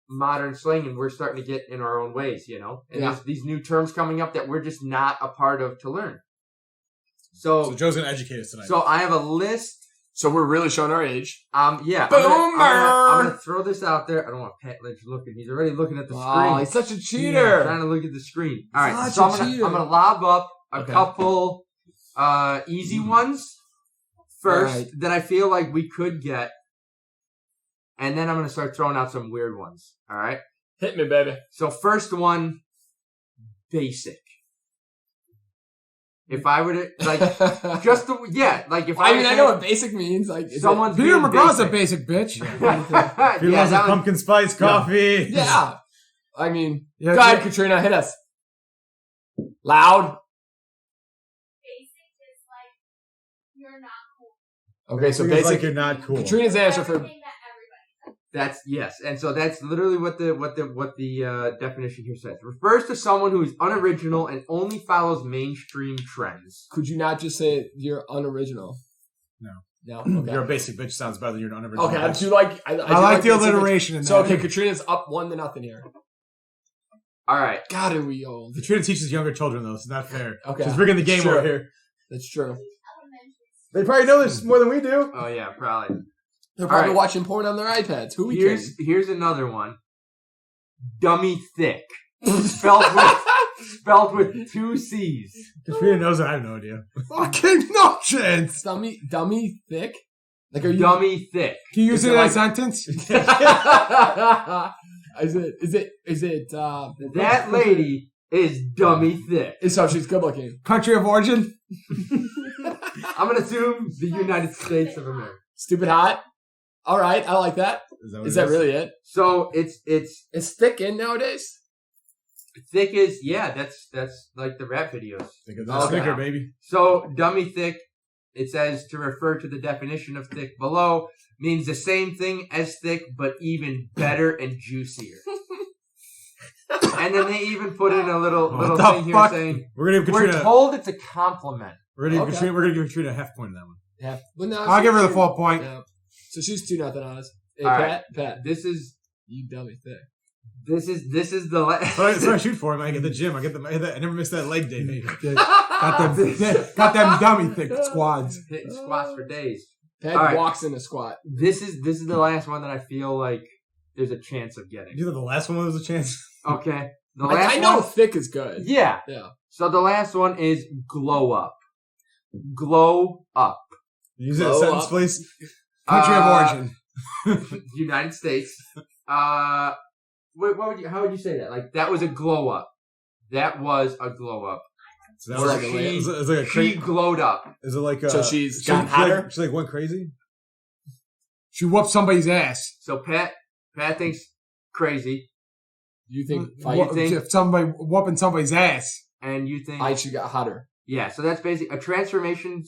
modern slang and we're starting to get in our own ways, And there's these new terms coming up that we're just not a part of to learn. So Joe's going to educate us tonight. So I have a list. So we're really showing our age. Yeah. Boomer! I'm going to throw this out there. I don't want Pat Lynch looking. He's already looking at the screen. Oh, he's such a cheater. Yeah, trying to look at the screen. All right. So I'm going to lob up a couple easy ones first that I feel like we could get. And then I'm going to start throwing out some weird ones. All right. Hit me, baby. So first one, basic. If I were to, like, if I know what basic means. Like, someone's Peter McGraw's a basic bitch. He loves a pumpkin spice coffee. Yeah. I mean, go ahead, Katrina, hit us. Loud. Basic is like, you're not cool. Okay, so basic. Like you're not cool. Katrina's answer for. That's yes, and so that's literally what the definition here says. Refers to someone who is unoriginal and only follows mainstream trends. Could you not just say you're unoriginal? No. Okay. You're a basic bitch sounds better than you're an unoriginal. Okay, bitch. I do like. I like the alliteration in that. So okay, Katrina's up 1-0 here. All right. God, are we old? Katrina teaches younger children though. It's not fair. Okay, she's bringing the game over here. That's true. They probably know this more than we do. Oh yeah, probably. They're probably watching porn on their iPads. Who we kidding? Here's another one. Dummy thick. Spelled with 2 C's. Katrina knows that. I have no idea. Fucking no chance. Dummy thick? Like, are you dummy thick? Can you use it in a sentence? Is it that lady is dummy thick. So she's good looking. Country of origin? I'm gonna assume the United States of America. Stupid hot. All right, I like that. Is that really it? So it's thick in nowadays. Thick is that's like the rap videos. Think of that thicker, baby. So dummy thick, it says to refer to the definition of thick below, means the same thing as thick, but even better and juicier. And then they even put in a little thing here saying we're told it's a compliment. We're gonna give Katrina a half point on that one. Yeah, well, no, I'll give her the full point. Yeah. So she's 2-0 on us. Hey, Pat, this is you dummy thick. This is the last. So I shoot for him. I get the gym. I never miss that leg day. Got them dummy thick squads. Hitting squats for days. Pat walks in a squat. This is the last one that I feel like there's a chance of getting. You know the last one was a chance? Okay. I know thick is good. Yeah. So the last one is glow up. Glow up. Use it in a sentence, please. Country of origin. United States. How would you say that? Like, that was a glow up. That was a glow up. So that was like she glowed up. Is it like so she's got hotter? She like went crazy? She whooped somebody's ass. So Pat thinks crazy. You think if somebody whooping somebody's ass. And you think she got hotter. Yeah, so that's basically a transformation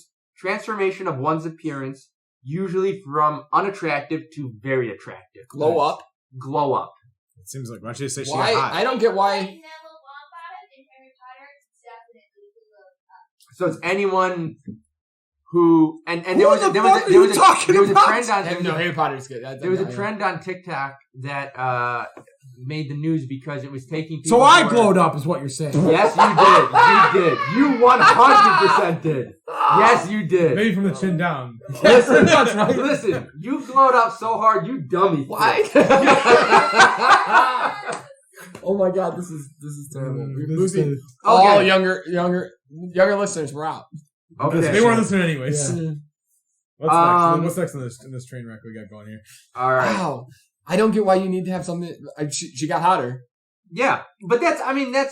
of one's appearance, usually from unattractive to very attractive. Glow up? Glow up. It seems like, why don't you say she got hot? I don't get why. So it's anyone who and there was a trend on Harry Potter's good. There was a trend on TikTok that made the news because it was taking people. So I glowed up, is what you're saying? Yes, you did. You 100% did. Yes, you did. Maybe from the chin down. Listen, that's right. Listen, you glowed up so hard, you dummy. Why? Oh my God, this is terrible. We're losing all younger listeners. We're out. Okay, they weren't listening anyways. Yeah. What's next in this train wreck we got going here? All right. Wow. I don't get why you need to have something. She got hotter. Yeah, but that's.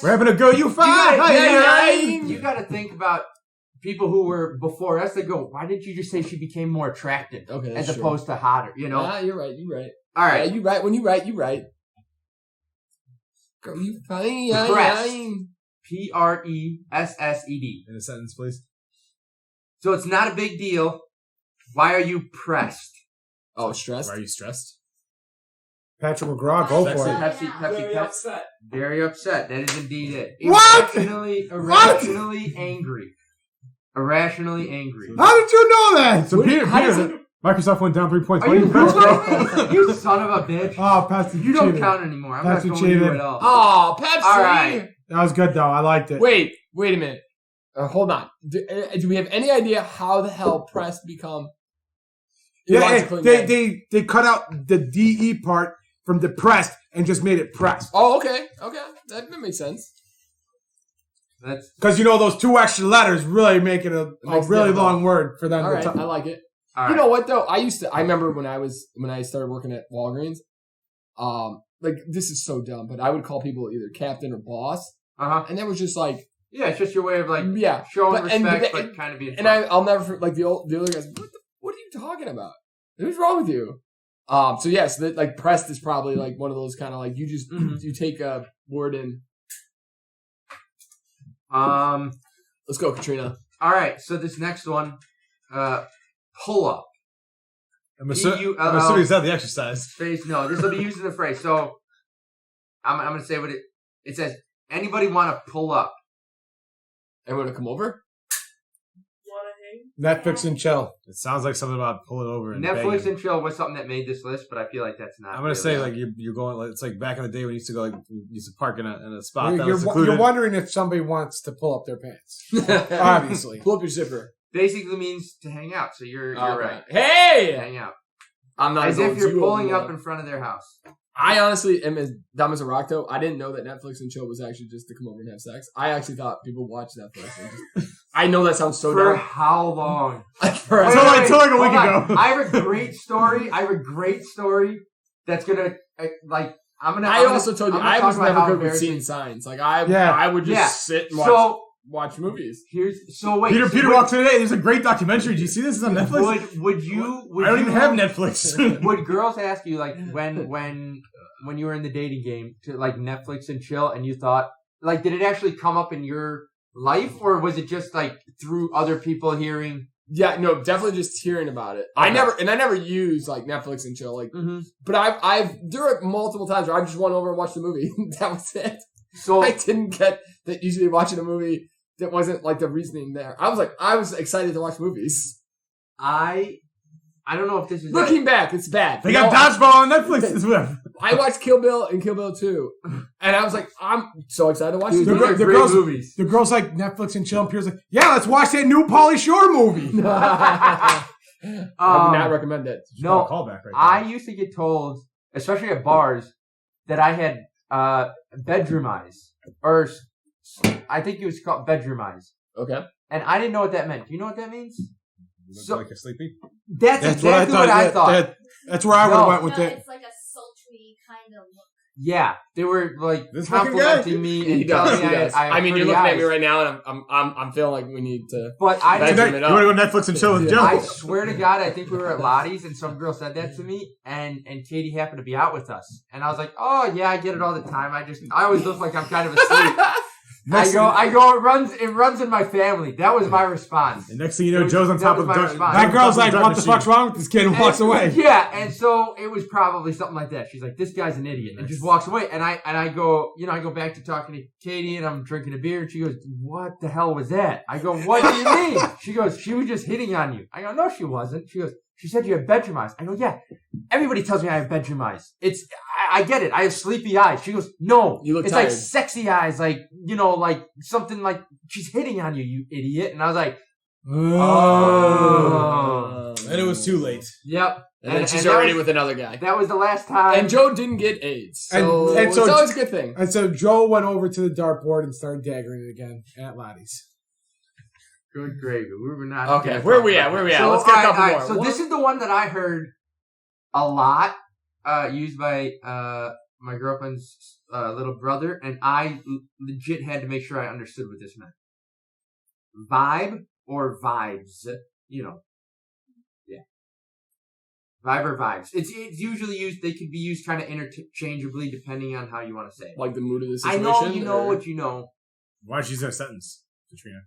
We're having a go. You fine. You got to think about people who were before us. They go, why didn't you just say she became more attractive as opposed to hotter? You know. You're right. All right. Yeah, you're right. When you right. Girl, you fine. Pressed. Pressed. In a sentence, please. So it's not a big deal. Why are you pressed? Oh, stressed? Why are you stressed? Patrick McGraw, go for it. Pepsi. Upset. Very upset. That is indeed it. What? Irrationally angry. Irrationally angry. How did you know that? So Peter, Microsoft went down 3 points. Why are you pressed? You son of a bitch. Oh, Pepsi. You don't count anymore. I'm not going to you at all. Oh, Pepsi. All right. That was good, though. I liked it. Wait a minute. Hold on. Do we have any idea how the hell pressed become? Yeah, they cut out the DE part from depressed and just made it pressed. Oh, okay. That makes sense. That's because those 2 extra letters really make it a really long word for them. All right, I like it. All you know what though? I remember when I started working at Walgreens. Like this is so dumb, but I would call people either captain or boss. And that was just like. Yeah, it's just your way of showing respect, but kind of being. And I'll never the other guys. What are you talking about? What's wrong with you? So yes, pressed is probably like one of those kind of like you just you take a word and. Let's go, Katrina. All right, so this next one, pull up. I'm assuming it's not the exercise. No, this will be used in the phrase. So I'm going to say what it says. Anybody want to pull up? Everyone to come over? Netflix and chill. It sounds like something about pulling over. And Netflix banging. and chill was something that made this list, but I feel like that's not. I'm gonna say you're going it's like back in the day when you used to go you used to park in a spot that was secluded. You're wondering if somebody wants to pull up their pants. Obviously, pull up your zipper. Basically means to hang out. So you're right. Hey, hang out. I'm not as if you're pulling up in front of their house. I honestly am as dumb as a rock, though. I didn't know that Netflix and chill was actually just to come over and have sex. I actually thought people watched Netflix. I know that sounds so dumb. For how long? Until like a week ago. I have a great story. That's gonna I also told you I was never good with seeing signs. Like I would just sit and watch movies. Peter walked in today. There's a great documentary. Did you see this? It's on Netflix. Would you? I don't even have Netflix. Would girls ask you when you were in the dating game to Netflix and chill, and you thought did it actually come up in your life, or was it just through other people hearing? Yeah, no, definitely just hearing about it. Okay. I never used Netflix and chill, but there are multiple times where I just went over and watched the movie. That was it. So I didn't get that usually watching a movie that wasn't the reasoning there. I was excited to watch movies. I don't know if this is looking back, it's bad. They got Dodgeball on Netflix. I watched Kill Bill and Kill Bill 2, and I was I'm so excited to watch these movies. The girls Netflix and chill, and Pierre's yeah, let's watch that new Pauly Shore movie. I would not recommend it. No, callback right I used to get told, especially at bars, that I had bedroom eyes, or I think it was called bedroom eyes. Okay. And I didn't know what that meant. Do you know what that means? So, like a sleepy? That's exactly what I thought. That's where I would have went with it. It's like a sultry kind of look. Yeah, they were like This complimenting me and telling me I mean, you're looking eyes. at me right now, and I'm feeling like we need to. But I bedroom it You up. want to go Netflix and chill with Joe? I swear to God, I think we were at Lottie's and some girl said that to me, and Katie happened to be out with us, and I was like, oh yeah, I get it all the time. I always look like I'm kind of asleep. I go. It runs in my family. That was my response. And next thing you know, Joe's on top of the door. That girl's like, what the fuck's wrong with this kid? And walks away. Yeah, and so it was probably something like that. She's like, this guy's an idiot, and just walks away. And I go, I go back to talking to Katie, and I'm drinking a beer, and she goes, what the hell was that? I go, what do you mean? She goes, she was just hitting on you. I go, no, she wasn't. She goes, she said you have bedroom eyes. I go, yeah. Everybody tells me I have bedroom eyes. I get it. I have sleepy eyes. She goes, no. You look it's tired. like sexy eyes, like something like she's hitting on you, you idiot. And I was like, oh. And it was too late. Yep. And then she's already with another guy. That was the last time. And Joe didn't get AIDS. So, and so it's always a good thing. And so Joe went over to the dartboard and started daggering it again at Lottie's. Good gravy. We were not. Okay, where are we at? So, let's get a couple more. So this is the one that I heard a lot used by my girlfriend's little brother, and I legit had to make sure I understood what this meant. Vibe or vibes, Yeah. Vibe or vibes. It's usually used. They could be used kind of interchangeably depending on how you want to say it. Like the mood of the situation. I know you know what you know. Why don't you use that sentence, Katrina?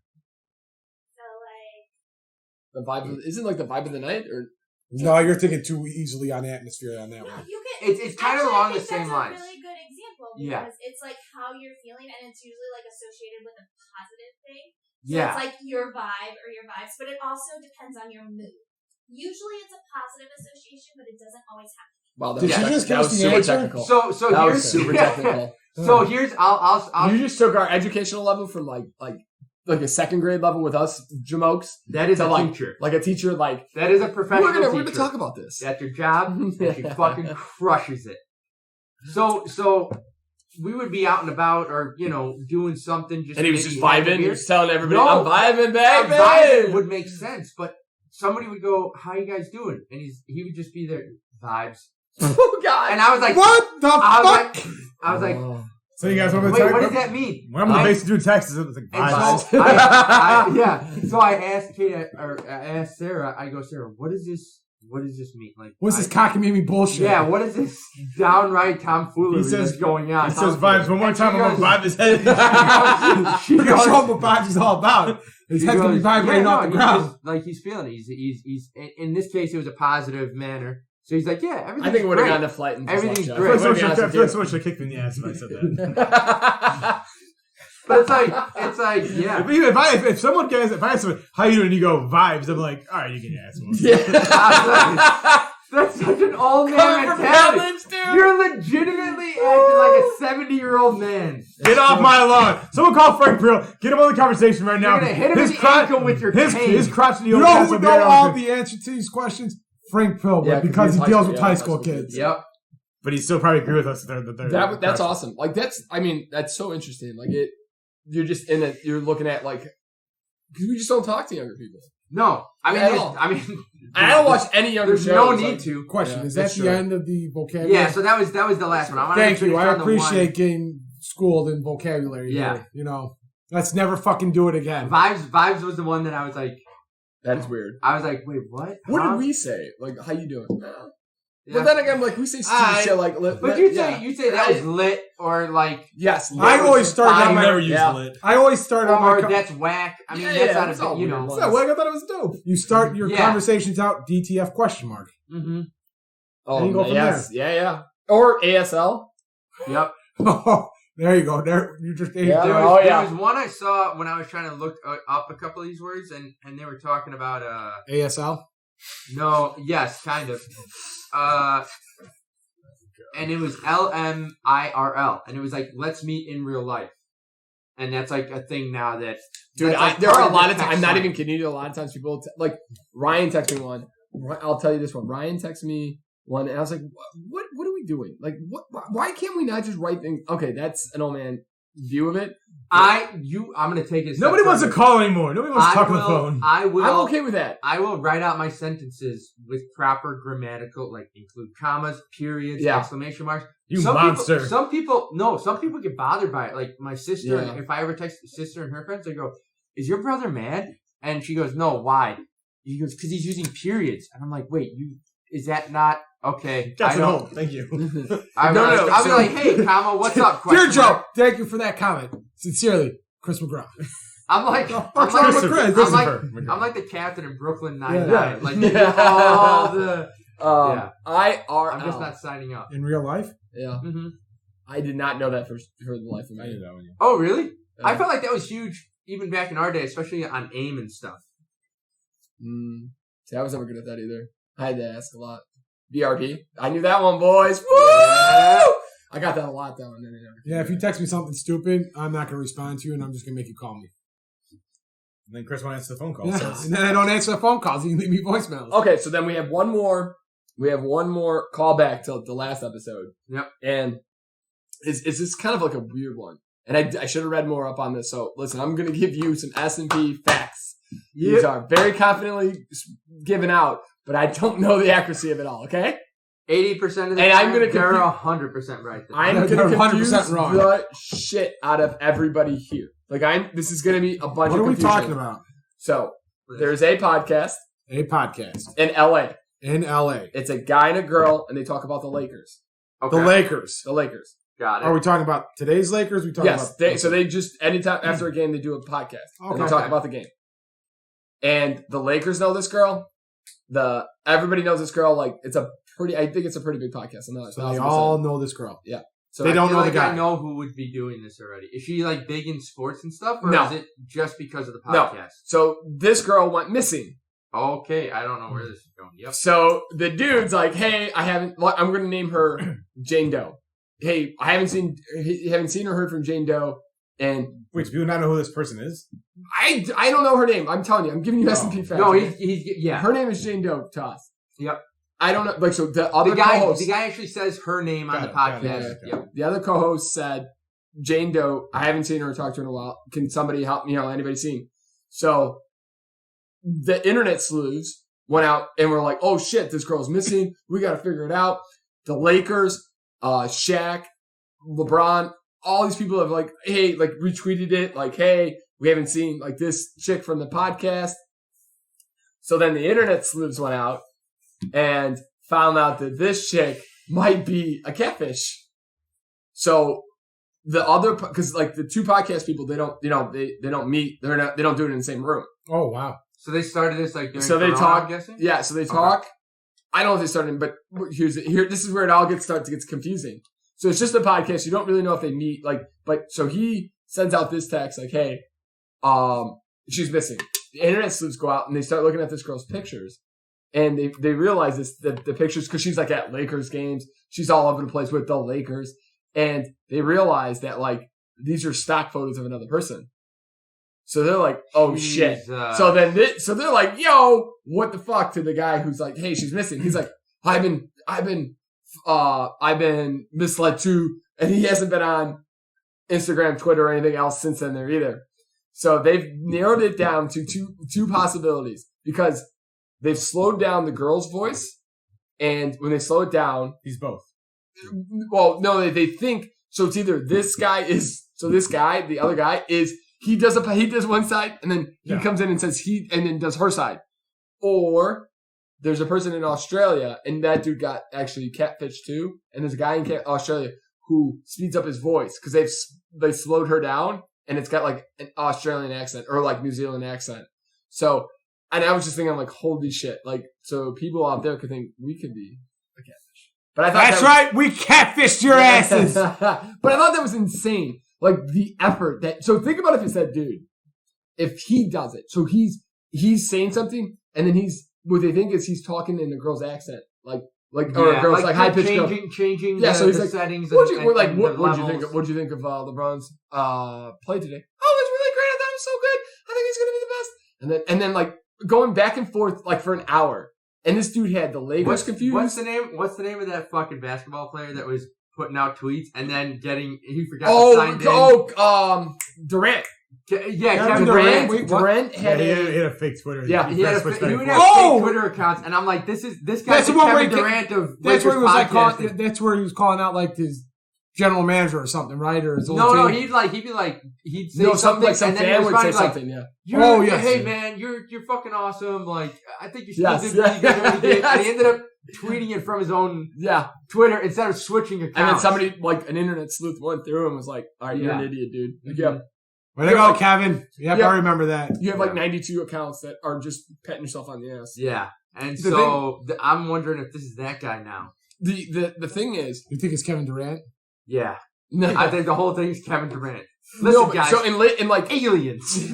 The vibe isn't like the vibe of the night, or no, you're thinking too easily on atmosphere on that one. You can, it's kind of along the same lines. That's a really good example Yeah. because it's like how you're feeling, and it's usually like associated with a positive thing. So Yeah. it's like your vibe or your vibes, but it also depends on your mood. Usually it's a positive association, but it doesn't always have to be. wow, Did she just that give us was the super answer? technical. So That here's was super technical. So here's I'll You just took our educational level from like a second grade level with us Jamokes. that is to a like teacher. like a teacher like That is a professional we're teacher. gonna talk about this. That's your job, and she fucking crushes it. So we would be out and about, or doing something. Just And he was maybe just having a vibing. He beer. was telling everybody, No. I'm vibing, baby. Vibing would make sense, but somebody would go, "How you guys doing?" And he would just be there, vibes. Oh God! And I was like, What the fuck? I was like, Oh. So you guys want to wait, what does that mean? When I'm on the base doing Texas, it's like And vibes. so so I asked Kate, or I asked Sarah. I go, Sarah, what does this mean? Like, What's this cockamamie bullshit? Yeah, what is this downright tomfoolery that's going on? He says vibes one more And time. she I'm gonna vibe his head. she We're gonna goes- show him what vibes is all about. His she head's gonna be goes, vibrating off the he's ground. just, like he's feeling it. He's in this case it was a positive manner. So he's like, yeah, everything's I think it would have great. gone to flight and Everything's just great. I feel left like Jeff. someone should have kicked me in the ass if I said that. But it's like, yeah. If someone goes, if I ask someone, how you doing, and you go vibes, I'm like, all right, you can ask one. Yeah. That's such an old man Coming from mentality. Badlands, dude. You're legitimately acting like a 70-year-old man. Get off my lawn. Someone call Frank Pearl. Get him on the conversation right now. You're gonna hit him in the ankle with your cane. His crotch in the You old know ass who will would be know right all on the answers to these questions? Frank Pilbert, Yeah, 'cause because he he's deals high with school- high yeah, school high school kids. Yep. But he still probably agree with us. That's awesome. Like that's so interesting. Like you're just you're looking at like, because we just don't talk to younger people. No, I mean, At all. I don't watch any younger There's shows. no like- need to. Question: Yeah, is that that's the true. end of the vocabulary? Yeah, so that was the last one. I wanted Thank to finish you. I on the appreciate getting schooled in vocabulary. Yeah. Here, you know, let's never fucking do it again. one. Vibes was the one that I was like, That is weird. I was like, wait, what? What Huh? did we say? Like, how you doing? Yeah. But then again, like we say stupid shit like. But you say that was lit, or like, yes. I always start I on my. never use Yeah. lit. I always start on or my. that's whack. I mean, Yeah, that's yeah, not it's a all bit, you weird know. ones. Yeah, well, I thought it was dope. You start your Yeah. conversations out DTF question mark. Mm-hmm. Oh, And you go from yes. Yeah. Or ASL. Yep. There you go. There you just. Yeah. There Oh, was, yeah. there was one I saw when I was trying to look up a couple of these words, and they were talking about ASL. no, yes, kind of. And it was LMIRL, and it was like, let's meet in real life. And that's like a thing now that... Dude, that's like there are part a lot the of times, text I'm not line. even kidding you, a lot of times people, like, Ryan texted me one I'll tell you this one. Ryan texted me one, and I was like, what are we doing? Like, why can't we not just write things? Okay, that's an old man view of it. I'm going to take it. Nobody wants to call anymore. Nobody wants to talk on the phone. I'm okay with that. I will write out my sentences with proper grammatical, like include commas, periods, exclamation marks. Some monster. Some people get bothered by it. Like my sister, if I ever text sister and her friends, I go, "Is your brother mad?" And she goes, "No, why?" He goes, "Because he's using periods." And I'm like, "Wait, is that not okay?" I don't. Thank you. I'll be like, "Hey, comma, what's up?" Dear Joe, thank you for that comment. Sincerely, Chris McGraw. I'm like the captain in Brooklyn Nine-Nine. Like all the I'm just not signing up in real life. Yeah, I did not know that for the life of me. I knew that one. Oh, really? I felt like that was huge, even back in our day, especially on AIM and stuff. See, I was never good at that either. I had to ask a lot. BRB, I knew that one, boys. Woo! I got that a lot down. Yeah, if you text me something stupid, I'm not going to respond to you, and I'm just going to make you call me. And then Chris won't answer the phone call. Yeah, and then I don't answer the phone calls. You can leave me voicemails. Okay, so then we have one more. We have one more callback to the last episode. Yep. And it's this kind of like a weird one. And I should have read more up on this. So listen, I'm going to give you some S&P facts. Yep. These are very confidently given out, but I don't know the accuracy of it all. Okay. 80% of the and time, I'm gonna they're 100% right. I'm going to confuse the shit out of everybody here. This is going to be a bunch of confusion. What are we talking about? So there's a podcast. In LA. It's a guy and a girl, and they talk about the Lakers. Okay. The Lakers. Got it. Are we talking about today's Lakers? So they just, anytime after a game, they do a podcast. Okay. And they talk about the game. And the Lakers know this girl. Everybody knows this girl. I think it's a pretty big podcast. So they all know this girl. Yeah. So they don't know the guy. I know who would be doing this already. Is she big in sports and stuff, or is it just because of the podcast? No. So this girl went missing. Okay, I don't know where this is going. Yep. So the dude's like, "Hey, I'm going to name her Jane Doe. Hey, I haven't seen or heard from Jane Doe." And wait, do you not know who this person is? I don't know her name. I'm telling you, I'm giving you S&P facts. No, he's her name is Jane Doe to us. Yep. I don't know. So the other co-host, the guy actually says her name on the podcast. Yep. The other co-host said, "Jane Doe. I haven't seen her or talked to her in a while. Can somebody help me? Anybody seen?" So the internet sleuths went out and were like, "Oh shit, this girl's missing. We got to figure it out." The Lakers, Shaq, LeBron, all these people have retweeted it. Hey, we haven't seen this chick from the podcast. So then the internet sleuths went out and found out that this chick might be a catfish. So the other, because the two podcast people, they don't meet. They don't do it in the same room. Oh wow. So they started this during so they Corona, talk. I'm guessing? Yeah, so they talk. Okay. I don't know if they started, but this is where it all gets confusing. So it's just a podcast. You don't really know if they meet. So he sends out this text "Hey, she's missing." The internet sleuths go out and they start looking at this girl's pictures, and they realize the pictures because she's at Lakers games. She's all over the place with the Lakers, and they realize that these are stock photos of another person. So they're like, "Oh shit!" So then, they're like, "Yo, what the fuck?" To the guy who's like, "Hey, she's missing." He's like, I've been misled too," and he hasn't been on Instagram, Twitter, or anything else since then there either. So they've narrowed it down to two possibilities because they've slowed down the girl's voice, and when they slow it down, he's both. Well, no, they think so. It's either this guy, the other guy is. He does one side, and then he comes in and says and then does her side. Or there's a person in Australia, and that dude got actually catfished too. And there's a guy in Australia who speeds up his voice because they slowed her down, and it's got an Australian accent or New Zealand accent. So, and I was just thinking, holy shit! So people out there could think we could be a catfish. But I thought that's right, we catfished your asses. But I thought that was insane. The effort so think about if it's that dude, if he does it, so he's saying something, and then what they think is he's talking in a girl's accent, or a girl's high pitched changing so he's the settings. What do you think of LeBron's play today? Oh, it's really great. I thought it was so good. I think he's gonna be the best. And then going back and forth for an hour, And this dude had the Lakers confused. What's the name of that fucking basketball player that was putting out tweets and then he forgot to sign in? Durant. Kevin Durant. Durant had he had a fake Twitter. Yeah, he would have fake Twitter accounts, and I'm like, this guy's the Kevin Durant of that's where he was podcasting. that's where he was calling out like his general manager or something, right? Or his he'd say something like some fan would say something. Yeah. Hey man, you're fucking awesome. Like I think you still did really good. And he ended up tweeting it from his own Twitter instead of switching accounts. And then somebody like an internet sleuth went through and was like, "All right, you're an idiot, dude." Like, yeah. Way to go, Kevin. Yep, I remember that. You have like 92 accounts that are just patting yourself on the ass. Yeah, and I'm wondering if this is that guy now. The thing is, you think it's Kevin Durant? Yeah. No. I think the whole thing is Kevin Durant. Listen, guys. So in like aliens,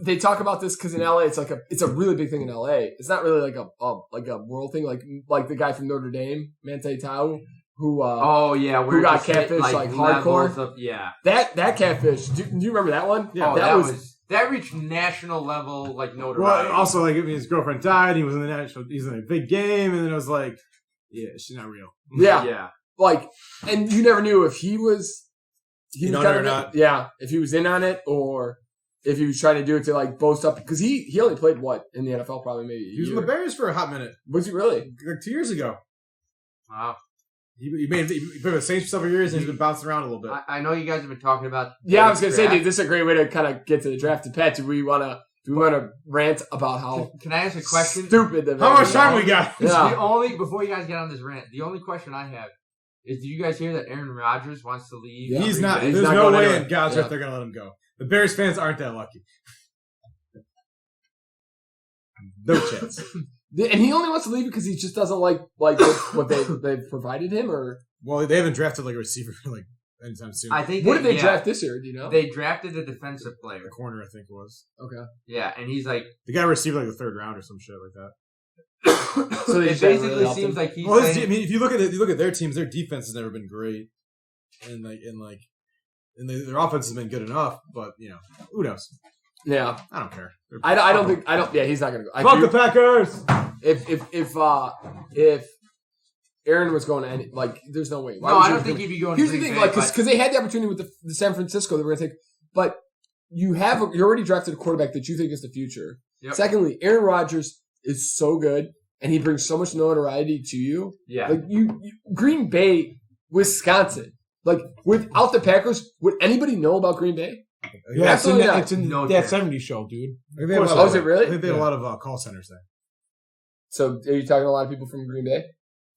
they talk about this because in LA it's a really big thing in LA. It's not really like a world thing. Like the guy from Notre Dame, Manti Te'o, who who got catfish like hardcore. That catfish. Do you remember that one? Yeah, that reached national level like notoriety. Well, also like his girlfriend died. He was in he's in a big game, and then it was like, yeah, she's not real. Yeah. Like, and you never knew if he was in on it or not. Yeah, if he was in on it or if he was trying to do it to like boast up because he only played in the NFL probably maybe. He was in the Bears for a hot minute. Was he really? Like 2 years ago. Wow. He played with the Saints for several years and he's been bouncing around a little bit. I know you guys have been talking about. Yeah, I was gonna say, dude, this is a great way to kind of get to the draft. Pat, do we want to rant about how? Can I ask a question? Stupid. How much time we got? Yeah. Before you guys get on this rant, the only question I have is: do you guys hear that Aaron Rodgers wants to leave? Yeah, he's not. There's no way in God's earth they're gonna let him go. The Bears fans aren't that lucky. No chance. And he only wants to leave because he just doesn't like what they've provided him, or they haven't drafted like a receiver for anytime soon. I think. What did they draft this year? Do you know? They drafted a defensive player, a corner, I think it was. Okay. Yeah, and he's like the guy received like the third round or some shit like that. So it basically really seems like he's. Well, if you look at their teams, their defense has never been great, and their offense has been good enough, but who knows? Yeah, I don't care. I don't think. Yeah, he's not gonna go. Fuck the Packers. If Aaron was going to any, there's no way. I don't think he'd be going. Here's the thing, because they had the opportunity with the San Francisco, they were going to take, but you already drafted a quarterback that you think is the future. Yep. Secondly, Aaron Rodgers is so good, and he brings so much notoriety to you. Yeah, Green Bay, Wisconsin, without the Packers, would anybody know about Green Bay? Yeah, it's in that 70s show, dude. Is it really? I think they have a lot of call centers there. So, are you talking to a lot of people from Green Bay?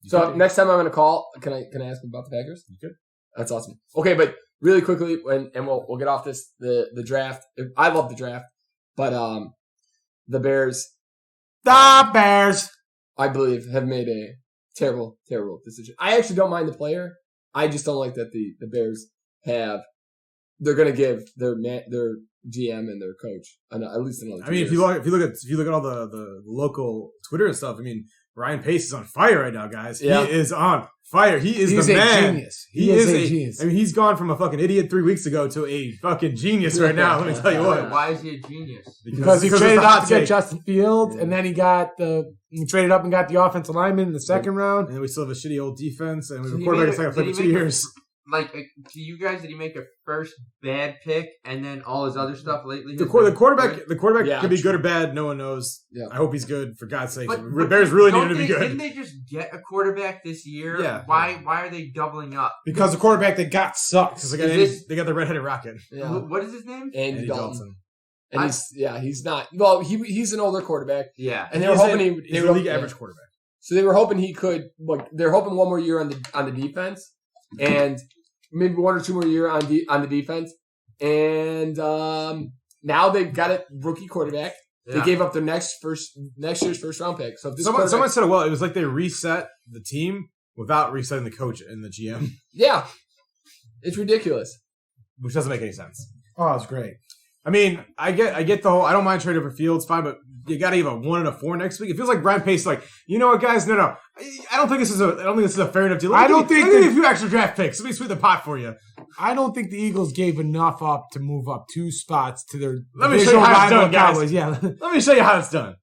So, next time I'm going to call, can I ask them about the Packers? You could. That's awesome. Okay, but really quickly, and we'll get off this, the draft. I love the draft, but the Bears, I believe, have made a terrible, terrible decision. I actually don't mind the player. I just don't like that the Bears have. They're going to give their GM and their coach at least another 2 years. If you look at all the local Twitter and stuff, Ryan Pace is on fire right now, guys. Yeah. He is on fire. He's the man. Genius. He is a genius. He's gone from a fucking idiot 3 weeks ago to a fucking genius right now. Let me tell you what. Why is he a genius? Because he traded up to get Justin Fields, and then he traded up and got the offensive lineman in the second round. And then we still have a shitty old defense, and we have a quarterback that's not going to play for 2 years. To you guys, did he make a first bad pick and then all his other stuff lately? The quarterback could be good or bad. No one knows. Yeah. I hope he's good, for God's sake. The Bears really need him to be good. Didn't they just get a quarterback this year? Yeah. Why are they doubling up? Because the quarterback they got sucks. They got the redheaded rocket. Yeah. What is his name? Andy Dalton. And he's not. Well, he's an older quarterback. Yeah. And they were hoping he's a league average quarterback. So they were hoping he could. They're hoping one more year on the defense, and maybe 1 or 2 more years on the defense, and now they've got a rookie quarterback. Yeah. They gave up their next year's first round pick. So someone said it well. It was like they reset the team without resetting the coach and the GM. Yeah, it's ridiculous. Which doesn't make any sense. Oh, it's great. I get the whole. I don't mind trading for Fields, fine, but you got to give a 1 and a 4 next week. It feels like Brian Pace, you know what, guys? No. I don't think this is a fair enough deal. I don't think a few extra draft picks. Let me sweeten the pot for you. I don't think the Eagles gave enough up to move up 2 spots to their. Let me show you how it's done, guys. Cowboys. Yeah. Let me show you how it's done.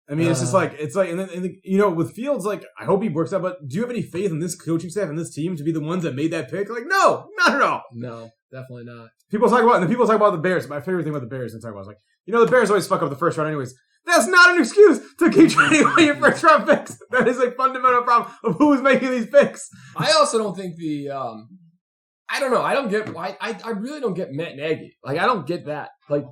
I mean, it's like, and then with Fields, like, I hope he works out. But do you have any faith in this coaching staff and this team to be the ones that made that pick? Like, no, not at all. No, definitely not. People talk about the Bears. My favorite thing about the Bears and talk about is like, the Bears always fuck up the first round, anyways. That's not an excuse to keep trading away your first round picks. That is a fundamental problem of who is making these picks. I also don't think I don't know. I don't get why. I really don't get Matt Nagy. Like, I don't get that. Like,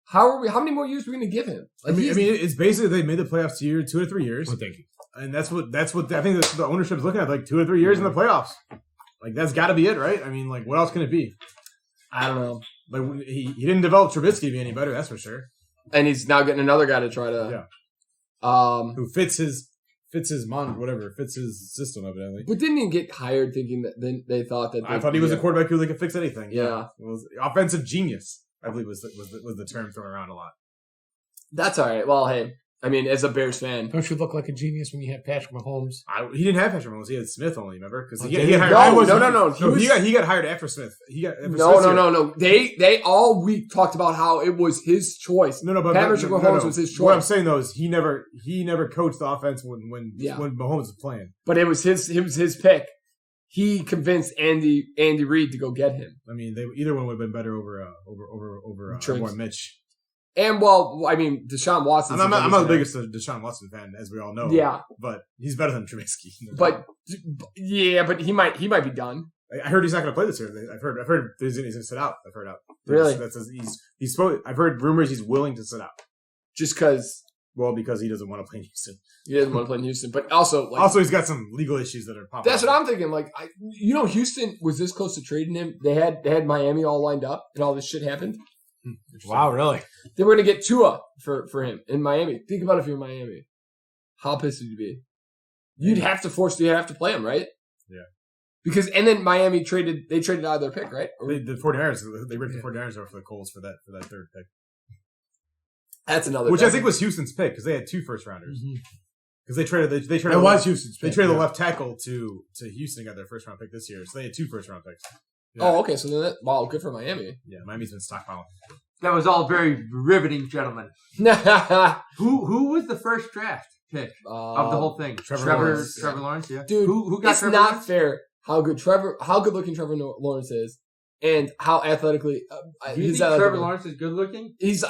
how many more years are we going to give him? Like, I mean, it's basically they made the playoffs 2 to 3 years. Well, thank you. And that's what I think the ownership is looking at, like 2 or 3 years in the playoffs. Like, that's got to be it, right? I mean, like, what else can it be? I don't know. Like, he didn't develop Trubisky to be any better, that's for sure. And he's now getting another guy to try to, who fits his whatever, fits his system evidently. But didn't he get hired thinking that they thought that? I thought he was a quarterback who could fix anything. Yeah, it was offensive genius. I believe was the term thrown around a lot. That's all right. Well, hey, I mean, as a Bears fan, don't you look like a genius when you have Patrick Mahomes? He didn't have Patrick Mahomes. He had Smith only. Remember? Because he got hired. He got hired after Smith. No. They all week talked about how it was his choice. But Patrick Mahomes was his choice. What I'm saying though is he never coached the offense when Mahomes was playing. But it was his pick. He convinced Andy Reid to go get him. I mean, either one would have been better over Mitch. And well, I mean, Deshaun Watson. I'm not the biggest Deshaun Watson fan, as we all know. Yeah, but he's better than Trubisky. But he might be done. I heard he's not going to play this year. I've heard he's going to sit out. I've heard out. Really? He's supposed. I've heard rumors he's willing to sit out. Just because. Well, because he doesn't want to play in Houston. He doesn't want to play in Houston, but also he's got some legal issues that are popping. That's what I'm thinking. Like, Houston was this close to trading him. They had Miami all lined up, and all this shit happened. Wow, really? They were going to get Tua for him in Miami. Think about if you're Miami. How pissed would you be? You'd have to play him, right? Yeah. Because and then Miami traded out of their pick, right? The 49ers, they ripped the 49ers over for the Colts for that third pick. That's another which I think was Houston's pick because they had 2 first rounders. Because they traded it was Houston's pick. They traded the left tackle to Houston and got their first round pick this year. So they had 2 first round picks. Yeah. Oh, okay. So then good for Miami. Yeah, Miami's been stockpiling. That was all very riveting, gentlemen. Who was the first draft pick of the whole thing? Trevor Lawrence, yeah. Dude, who got it's Trevor not Lawrence? fair how good looking Trevor Lawrence is, and how athletically. Do you think Trevor Lawrence is good looking? He's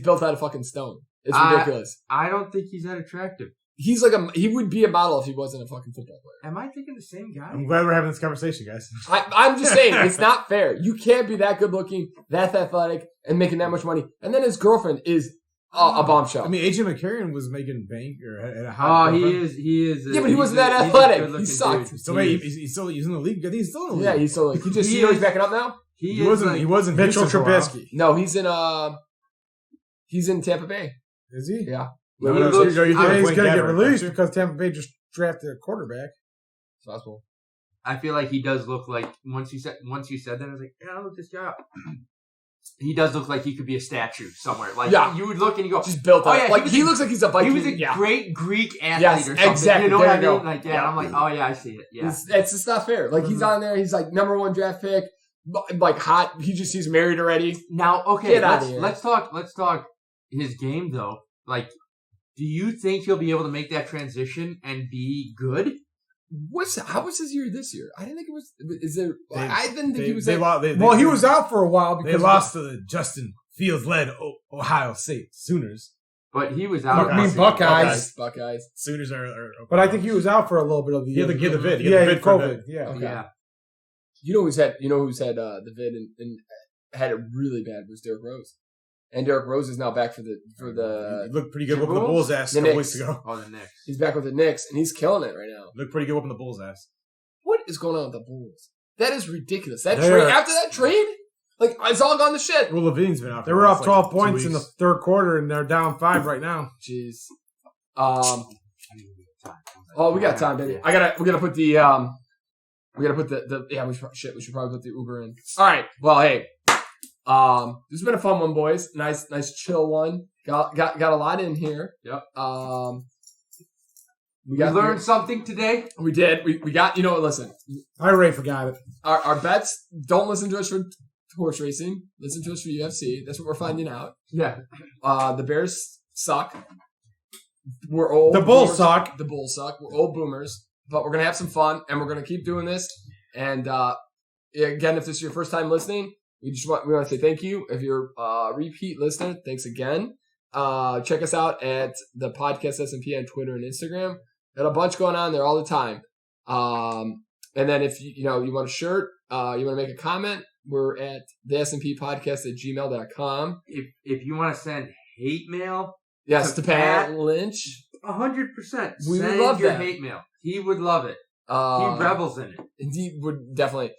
built out of fucking stone. It's ridiculous. I don't think he's that attractive. He's he would be a model if he wasn't a fucking football player. Am I thinking the same guy? I'm glad we're having this conversation, guys. I'm just saying, it's not fair. You can't be that good looking, that athletic, and making that much money. And then his girlfriend is a bombshell. I mean, AJ McCarron was making bank or had a high. He is. Yeah, but he wasn't that athletic. He sucked. He's in the league. I think he's still in the league. Yeah, he's still in the league. He's backing up now? He wasn't Mitchell Trubisky. No, he's in Tampa Bay. Is he? Yeah. He's going to get released because Tampa Bay just drafted a quarterback. It's possible. I feel like he does look like once you said that I was like, yeah, look this guy up. He does look like he could be a statue somewhere. Like you would look and you go, just built up. Oh, yeah, like he looks like he's a Viking. He was a great Greek athlete or something. Exactly. You know what I mean? Go. Like I'm like, oh yeah, I see it. Yeah, it's just not fair. Like he's on there. He's like number 1 draft pick. Like hot. He's married already. Now, okay, Get out of here. Let's talk his game though. Like, do you think he'll be able to make that transition and be good? How was his year this year? I didn't think it was. I didn't think he was. He was out for a while because they lost to the Justin Fields-led Ohio State Sooners. But he was out. Buckeyes. Sooners are. But I think he was out for a little bit of the year. He had the vid. COVID. Yeah. Okay. Yeah. You know who's had the vid and had it really bad was Derrick Rose. And Derrick Rose is now back for the. He looked pretty good whooping the Bulls' ass a couple weeks ago. Oh, the Knicks. He's back with the Knicks, and he's killing it right now. Looked pretty good whooping the Bulls' ass. What is going on with the Bulls? That is ridiculous. That trade after that trade, like it's all gone to shit. Well, Levine's been out. They were up 12 points in the third quarter, and they're down 5 right now. Jeez. We got time, baby. We gotta put the we should probably put the Uber in. All right. Well, hey. This has been a fun one, boys. Nice chill one. Got a lot in here. Yep. We learned something today. We did. We got. Listen. I already forgot it. Our bets. Don't listen to us for horse racing. Listen to us for UFC. That's what we're finding out. Yeah. The Bears suck. We're old. The Bulls boomers. suck. The Bulls suck. We're old boomers, but we're gonna have some fun, and we're gonna keep doing this. And again, if this is your first time listening, we want to say thank you. If you're a repeat listener, thanks again. Check us out at the podcast S&P on Twitter and Instagram. Got a bunch going on there all the time. And then if you want a shirt, you want to make a comment, we're at the S&P podcast at gmail.com. If you want to send hate mail, yes, to Pat Lynch, 100%. We Send would love your that. hate mail. He would love it. He revels in it. He would definitely.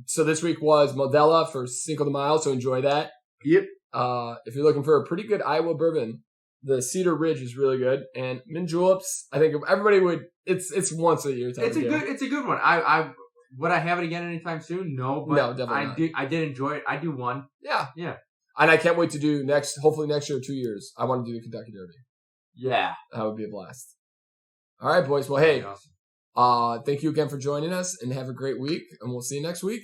So this week was Modella for Cinco de Mayo, so enjoy that. Yep. If you're looking for a pretty good Iowa bourbon, the Cedar Ridge is really good, and Mint Juleps. I think everybody would. It's once a year. It's a good one. Would I have it again anytime soon? No, but no, definitely not. I did enjoy it. I do one. Yeah. And I can't wait to do hopefully next year or 2 years. I want to do the Kentucky Derby. Yeah. That would be a blast. All right, boys. Well, hey, awesome. Thank you again for joining us, and have a great week, and we'll see you next week.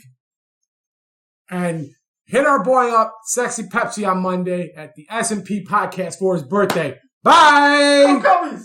And hit our boy up, Sexy Pepsi, on Monday at the S&P podcast for his birthday. Bye! Go Cubbies!